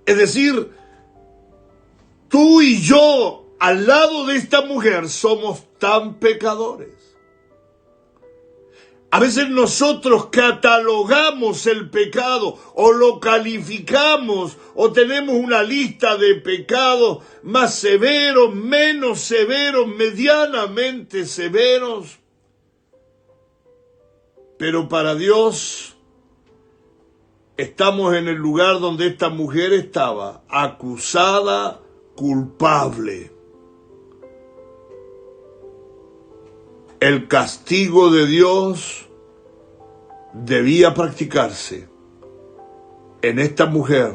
Es decir, tú y yo, al lado de esta mujer, somos tan pecadores. A veces nosotros catalogamos el pecado o lo calificamos o tenemos una lista de pecados más severos, menos severos, medianamente severos. Pero para Dios estamos en el lugar donde esta mujer estaba, acusada, culpable. El castigo de Dios debía practicarse en esta mujer,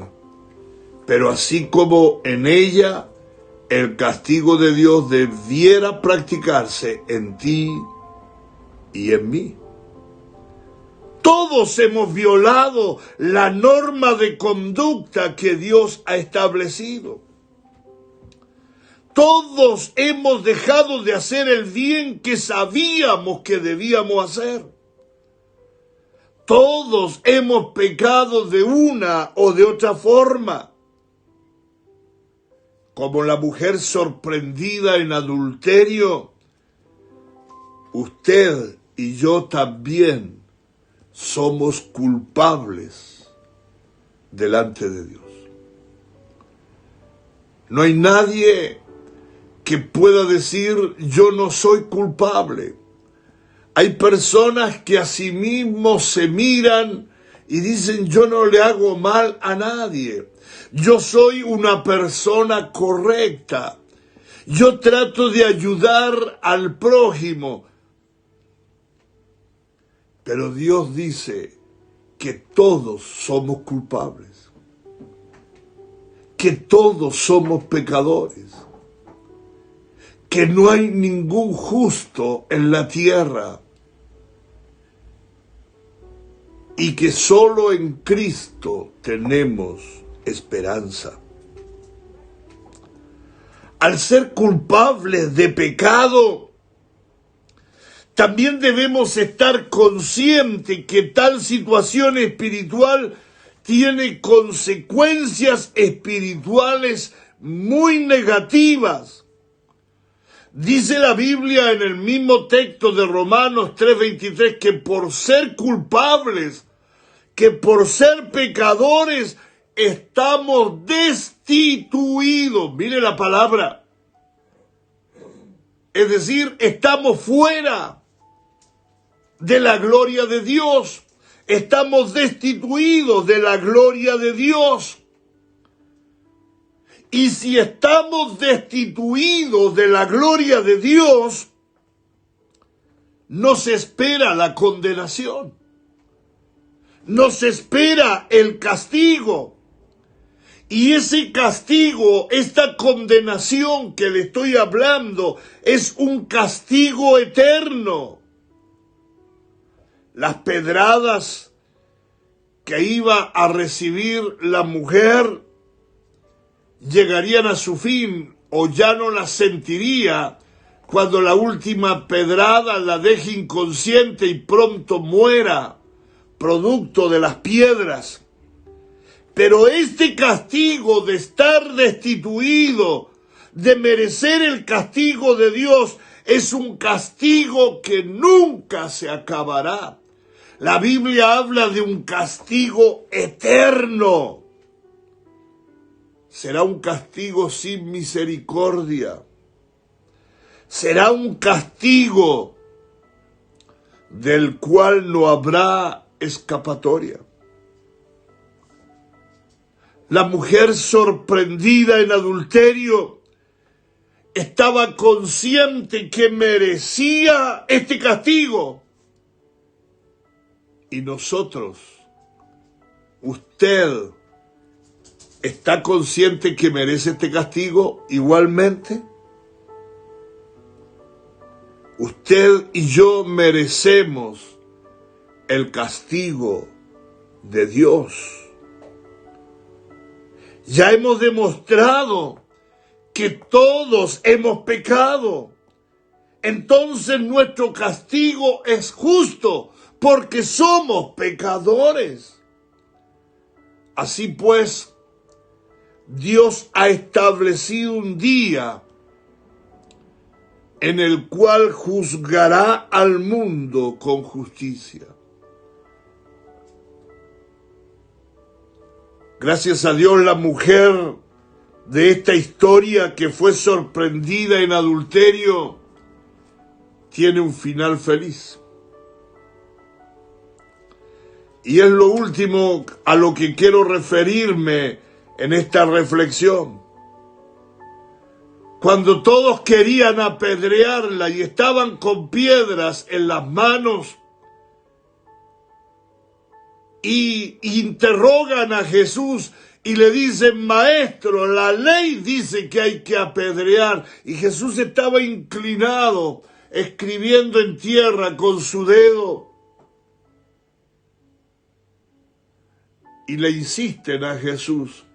pero así como en ella, el castigo de Dios debiera practicarse en ti y en mí. Todos hemos violado la norma de conducta que Dios ha establecido. Todos hemos dejado de hacer el bien que sabíamos que debíamos hacer. Todos hemos pecado de una o de otra forma. Como la mujer sorprendida en adulterio, usted y yo también somos culpables delante de Dios. No hay nadie que pueda decir, yo no soy culpable. Hay personas que a sí mismos se miran y dicen, yo no le hago mal a nadie. Yo soy una persona correcta. Yo trato de ayudar al prójimo. Pero Dios dice que todos somos culpables. Que todos somos pecadores. Que no hay ningún justo en la tierra y que solo en Cristo tenemos esperanza. Al ser culpables de pecado, también debemos estar conscientes que tal situación espiritual tiene consecuencias espirituales muy negativas. Dice la Biblia en el mismo texto de Romanos 3:23 que por ser culpables, que por ser pecadores, estamos destituidos. Mire la palabra. Es decir, estamos fuera de la gloria de Dios. Estamos destituidos de la gloria de Dios. Y si estamos destituidos de la gloria de Dios, nos espera la condenación. nos espera el castigo. Y ese castigo, esta condenación que le estoy hablando, es un castigo eterno. Las pedradas que iba a recibir la mujer llegarían a su fin, o ya no las sentiría cuando la última pedrada la deje inconsciente y pronto muera, producto de las piedras. Pero este castigo de estar destituido, de merecer el castigo de Dios, es un castigo que nunca se acabará. La Biblia habla de un castigo eterno. Será un castigo sin misericordia. Será un castigo del cual no habrá escapatoria. La mujer sorprendida en adulterio estaba consciente que merecía este castigo. Y nosotros, usted, ¿está consciente que merece este castigo igualmente? Usted y yo merecemos el castigo de Dios. Ya hemos demostrado que todos hemos pecado. Entonces nuestro castigo es justo porque somos pecadores. Así pues, Dios ha establecido un día en el cual juzgará al mundo con justicia. Gracias a Dios, la mujer de esta historia que fue sorprendida en adulterio tiene un final feliz. Y es lo último a lo que quiero referirme en esta reflexión. Cuando todos querían apedrearla y estaban con piedras en las manos y interrogan a Jesús y le dicen: Maestro, la ley dice que hay que apedrear. Y Jesús estaba inclinado, escribiendo en tierra con su dedo. Y le insisten a Jesús.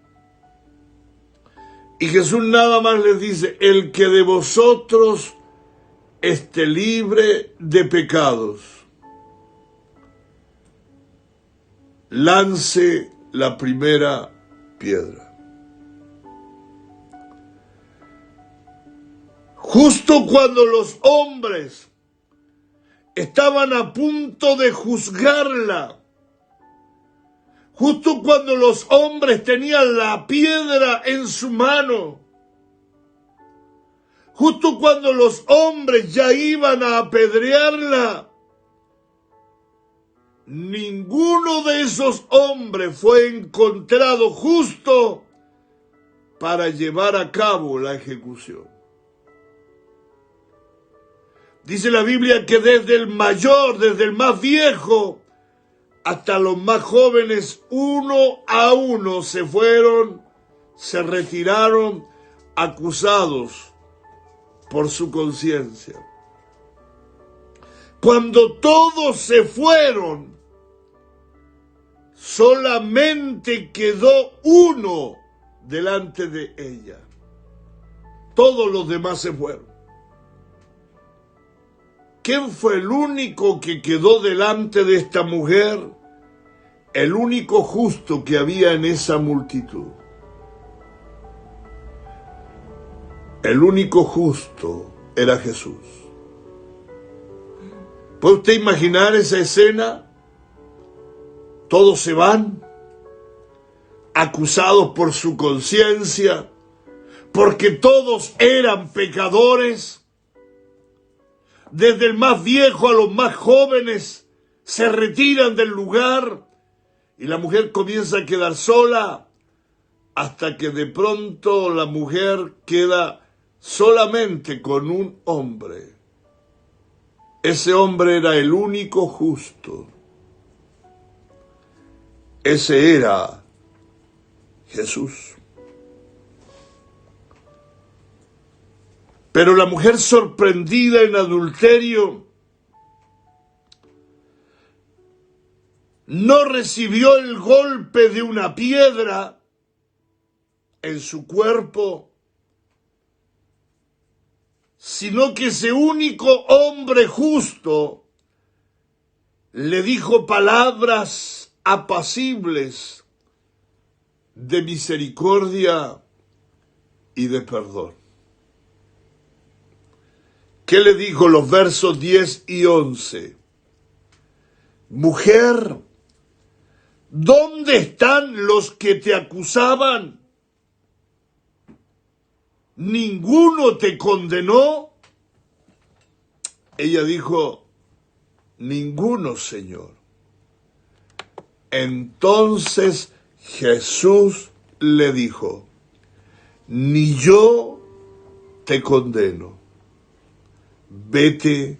Y Jesús nada más les dice: el que de vosotros esté libre de pecados, lance la primera piedra. Justo cuando los hombres estaban a punto de juzgarla, justo cuando los hombres tenían la piedra en su mano, justo cuando los hombres ya iban a apedrearla, ninguno de esos hombres fue encontrado justo para llevar a cabo la ejecución. Dice la Biblia que desde el mayor, desde el más viejo, hasta los más jóvenes, uno a uno se retiraron acusados por su conciencia. Cuando todos se fueron, solamente quedó uno delante de ella. Todos los demás se fueron. ¿Quién fue el único que quedó delante de esta mujer? El único justo que había en esa multitud. El único justo era Jesús. ¿Puede usted imaginar esa escena? Todos se van, acusados por su conciencia, porque todos eran pecadores. Desde el más viejo a los más jóvenes se retiran del lugar y la mujer comienza a quedar sola hasta que de pronto la mujer queda solamente con un hombre. Ese hombre era el único justo. Ese era Jesús. Pero la mujer sorprendida en adulterio no recibió el golpe de una piedra en su cuerpo, sino que ese único hombre justo le dijo palabras apacibles de misericordia y de perdón. ¿Qué le dijo? Los versos 10 y 11. Mujer, ¿dónde están los que te acusaban? ¿Ninguno te condenó? Ella dijo, ninguno, Señor. Entonces Jesús le dijo, ni yo te condeno. Vete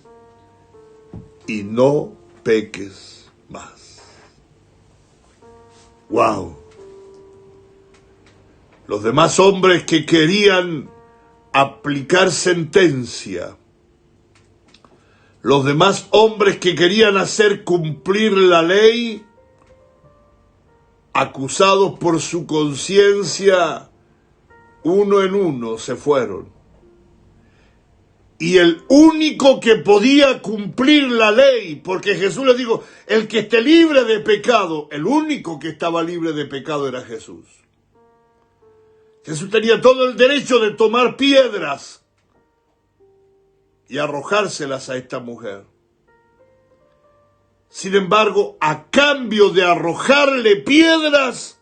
y no peques más. ¡Wow! Los demás hombres que querían aplicar sentencia, los demás hombres que querían hacer cumplir la ley, acusados por su conciencia, uno en uno se fueron. Y el único que podía cumplir la ley, porque Jesús les dijo, el que esté libre de pecado, el único que estaba libre de pecado era Jesús. Jesús tenía todo el derecho de tomar piedras y arrojárselas a esta mujer. Sin embargo, a cambio de arrojarle piedras,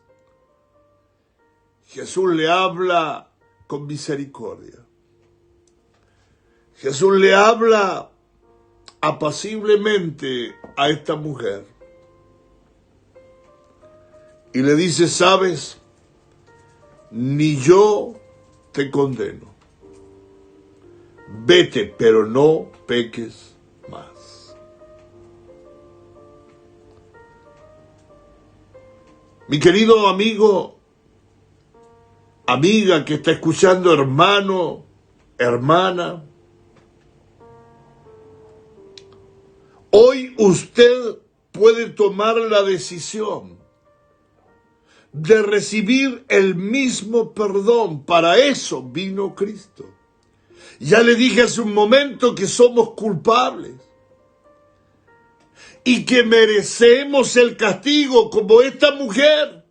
Jesús le habla con misericordia. Jesús le habla apaciblemente a esta mujer y le dice, ¿sabes? Ni yo te condeno. Vete, pero no peques más. Mi querido amigo, amiga que está escuchando, hermano, hermana, hoy usted puede tomar la decisión de recibir el mismo perdón. Para eso vino Cristo. Ya le dije hace un momento que somos culpables y que merecemos el castigo como esta mujer.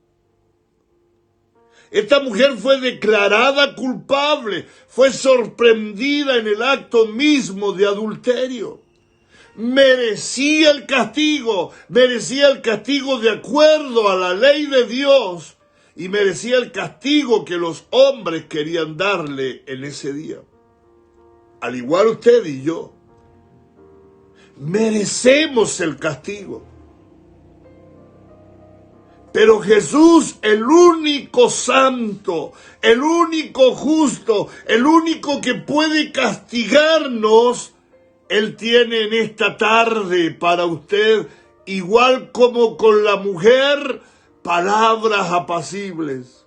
Esta mujer fue declarada culpable, fue sorprendida en el acto mismo de adulterio. Merecía el castigo de acuerdo a la ley de Dios y merecía el castigo que los hombres querían darle en ese día. Al igual usted y yo, merecemos el castigo. Pero Jesús, el único santo, el único justo, el único que puede castigarnos, Él tiene en esta tarde para usted, igual como con la mujer, palabras apacibles.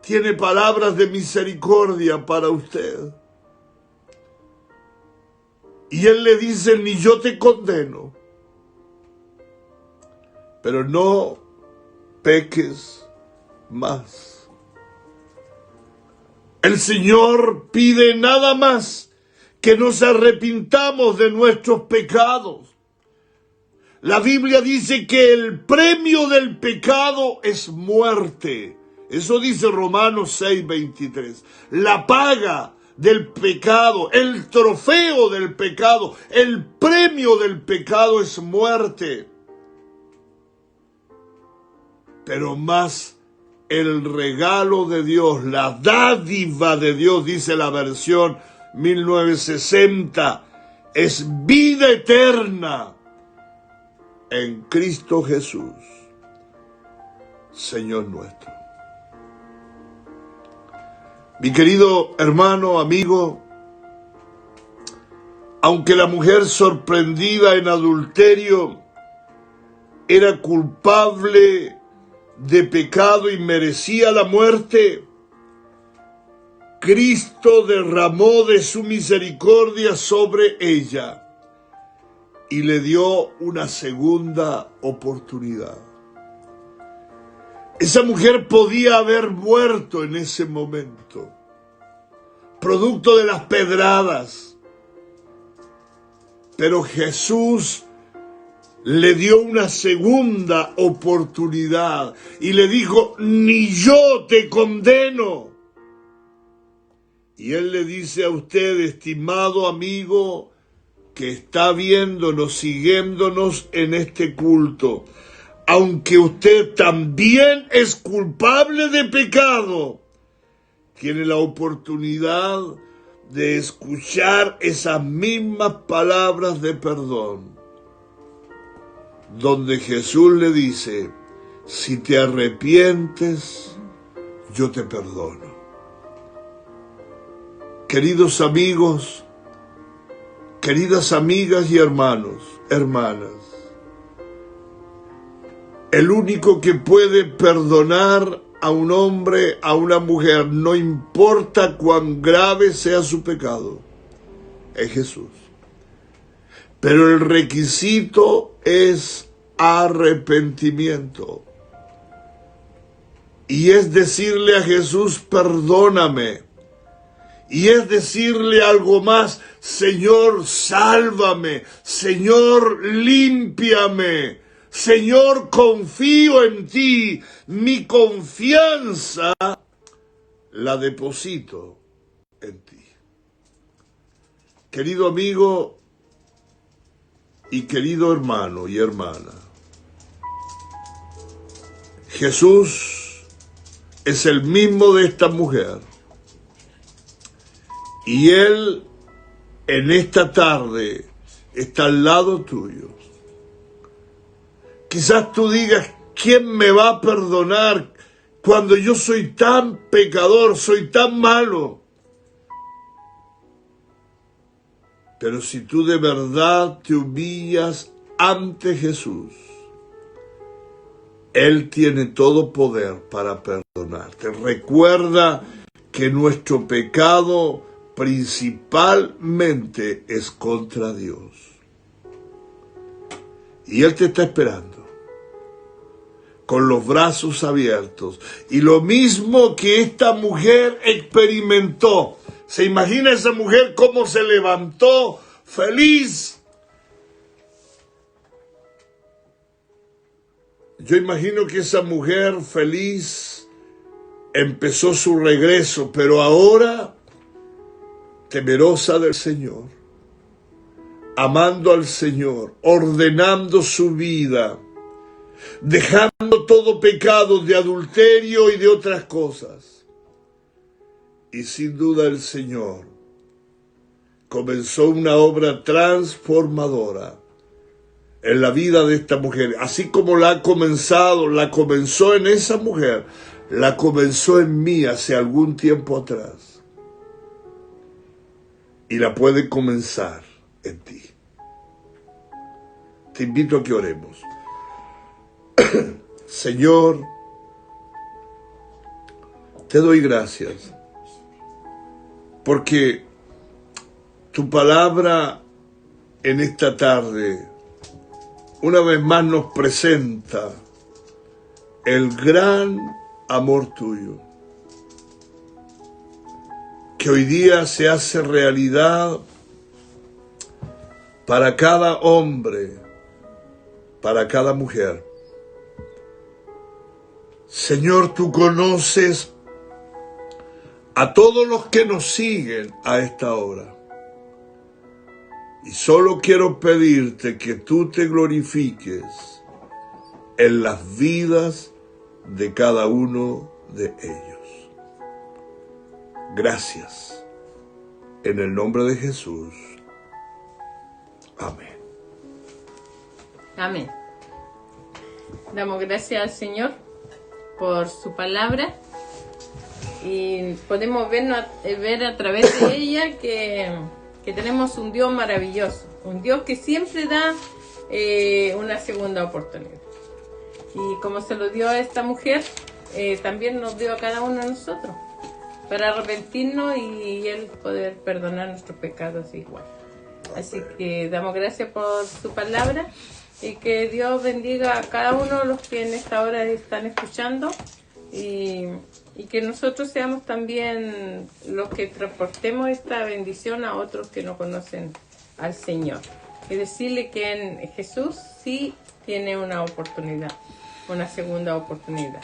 Tiene palabras de misericordia para usted. Y Él le dice, ni yo te condeno, pero no peques más. El Señor pide nada más que nos arrepintamos de nuestros pecados. La Biblia dice que el premio del pecado es muerte. Eso dice Romanos 6:23. La paga del pecado, el trofeo del pecado, el premio del pecado es muerte. Pero más el regalo de Dios, la dádiva de Dios, dice la versión 1960, es vida eterna en Cristo Jesús, Señor nuestro. Mi querido hermano, amigo, aunque la mujer sorprendida en adulterio era culpable de pecado y merecía la muerte, Cristo derramó de su misericordia sobre ella y le dio una segunda oportunidad. Esa mujer podía haber muerto en ese momento, producto de las pedradas, pero Jesús le dio una segunda oportunidad y le dijo: ni yo te condeno. Y él le dice a usted, estimado amigo, que está viéndonos, siguiéndonos en este culto, aunque usted también es culpable de pecado, tiene la oportunidad de escuchar esas mismas palabras de perdón, donde Jesús le dice: si te arrepientes, yo te perdono. Queridos amigos, queridas amigas y hermanos, hermanas, el único que puede perdonar a un hombre, a una mujer, no importa cuán grave sea su pecado, es Jesús. Pero el requisito es arrepentimiento. Y es decirle a Jesús: perdóname. Y es decirle algo más: Señor, sálvame. Señor, límpiame. Señor, confío en ti. Mi confianza la deposito en ti. Querido amigo y querido hermano y hermana, Jesús es el mismo de esta mujer. Y Él en esta tarde está al lado tuyo. Quizás tú digas: ¿quién me va a perdonar cuando yo soy tan pecador, soy tan malo? Pero si tú de verdad te humillas ante Jesús, Él tiene todo poder para perdonarte. Recuerda que nuestro pecado principalmente es contra Dios. Y Él te está esperando con los brazos abiertos. Y lo mismo que esta mujer experimentó. ¿Se imagina esa mujer cómo se levantó feliz? Yo imagino que esa mujer feliz empezó su regreso, pero ahora temerosa del Señor, amando al Señor, ordenando su vida, dejando todo pecado de adulterio y de otras cosas. Y sin duda el Señor comenzó una obra transformadora en la vida de esta mujer. Así como la comenzó en esa mujer, la comenzó en mí hace algún tiempo atrás. Y la puede comenzar en ti. Te invito a que oremos. Señor, te doy gracias porque tu palabra en esta tarde una vez más nos presenta el gran amor tuyo, que hoy día se hace realidad para cada hombre, para cada mujer. Señor, tú conoces a todos los que nos siguen a esta hora. Y solo quiero pedirte que tú te glorifiques en las vidas de cada uno de ellos. Gracias. En el nombre de Jesús. Amén. Amén. Damos gracias al Señor por su palabra y podemos ver a través de ella que tenemos un Dios maravilloso, un Dios que siempre da una segunda oportunidad. Y como se lo dio a esta mujer, también nos dio a cada uno de nosotros, para arrepentirnos y Él poder perdonar nuestros pecados igual. Así que damos gracias por su palabra y que Dios bendiga a cada uno de los que en esta hora están escuchando y que nosotros seamos también los que transportemos esta bendición a otros que no conocen al Señor. Y decirle que en Jesús sí tiene una oportunidad, una segunda oportunidad.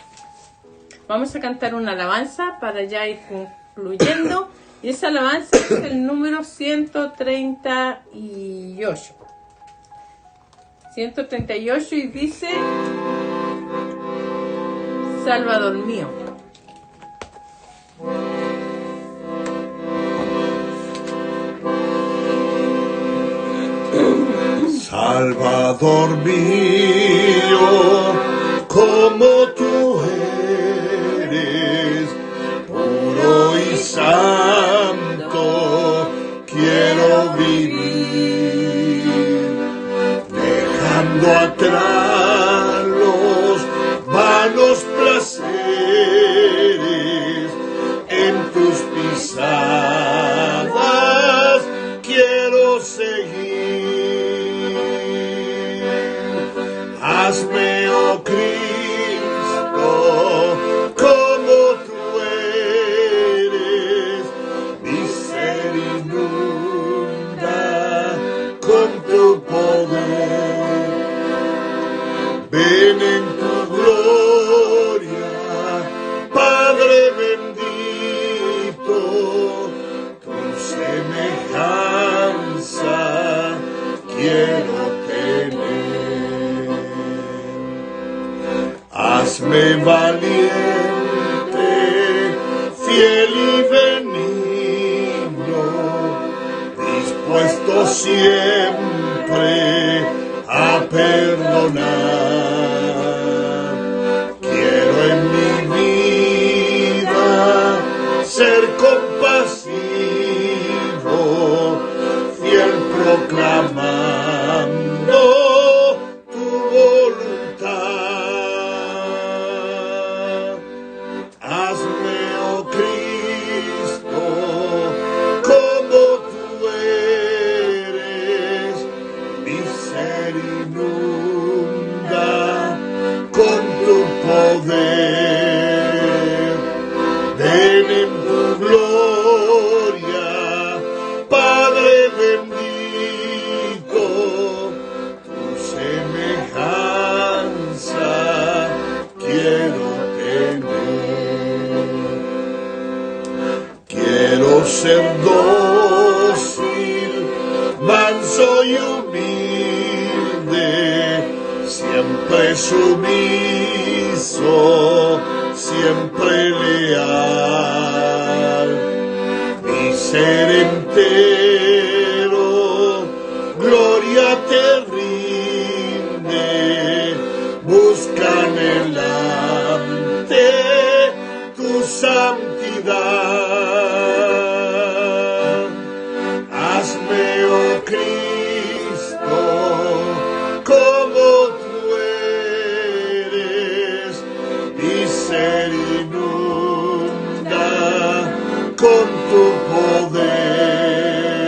Vamos a cantar una alabanza para ya ir concluyendo. Y esa alabanza es el número 138. 138 y dice: Salvador mío. Salvador mío, como tú eres, puro y santo, quiero vivir, dejando atrás los vanos placeres, en tus pisadas quiero seguir. Hazme, oh Cristo, como tú eres, mi ser inunda con tu poder. Ven en tu gloria, Padre bendito, tu semejanza quiero tener. Hazme valiente, fiel y benigno, dispuesto siempre a perdonar. Quiero en mi vida ser compasivo, fiel proclamando tu voluntad. Hazme, oh Cristo, como tú eres, mi ser inunda con tu poder. Ven en tu gloria, Padre bendito, tu semejanza quiero tener. Quiero ser dócil, manso y humilde, siempre sumiso, siempre leal. Mi ser entero, gloria te rinde, busca anhelante tu santidad. Hazme, oh Cristo, como tú eres, mi ser inunda con tu poder.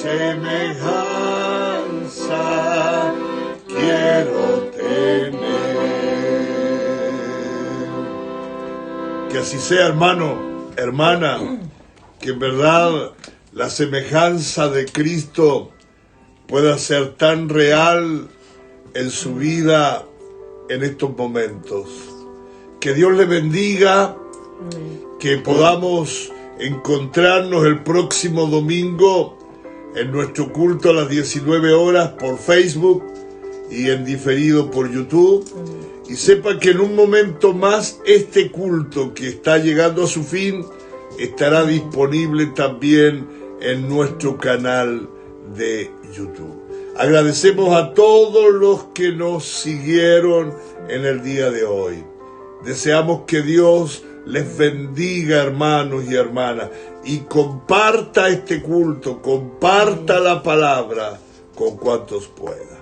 semejanza quiero tener. Que así sea, hermano, hermana, que en verdad la semejanza de Cristo pueda ser tan real en su vida en estos momentos. Que Dios le bendiga, que podamos encontrarnos el próximo domingo en nuestro culto a las 19 horas por Facebook y en diferido por YouTube. Y sepa que en un momento más este culto que está llegando a su fin estará disponible también en nuestro canal de YouTube. Agradecemos a todos los que nos siguieron en el día de hoy. Deseamos que Dios les bendiga, hermanos y hermanas, y comparta este culto, comparta la palabra con cuantos pueda.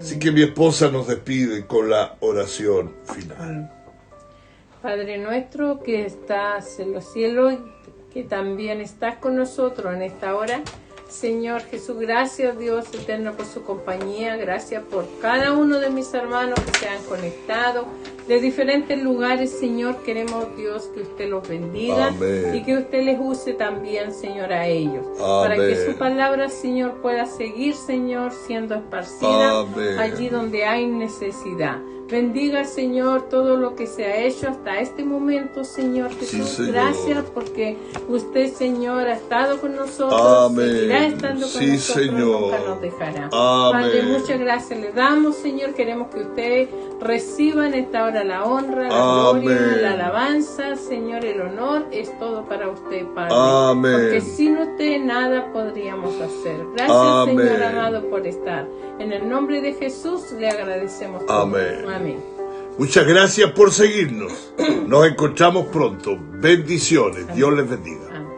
Así que mi esposa nos despide con la oración final. Padre nuestro que estás en los cielos, que también estás con nosotros en esta hora, Señor Jesús, gracias Dios eterno por su compañía, gracias por cada uno de mis hermanos que se han conectado de diferentes lugares, Señor, queremos Dios que usted los bendiga. Amén. Y que usted les use también, Señor, a ellos. Amén. Para que su palabra, Señor, pueda seguir, Señor, siendo esparcida. Amén. Allí donde hay necesidad. Bendiga, Señor, todo lo que se ha hecho hasta este momento, Señor Jesús. Sí, Señor. Gracias porque usted, Señor, ha estado con nosotros. Amén. Seguirá estando con nosotros. Señor. Nunca nos dejará. Amén. Padre, muchas gracias le damos, Señor. Queremos que usted reciba en esta hora la honra, la Amén. Gloria, la alabanza, Señor, el honor. Es todo para usted, Padre. Amén. Porque sin usted nada podríamos hacer. Gracias, Amén. Señor amado, por estar. En el nombre de Jesús le agradecemos. Amén. Amén. Muchas gracias por seguirnos. Nos encontramos pronto. Bendiciones. Amén. Dios les bendiga. Amén.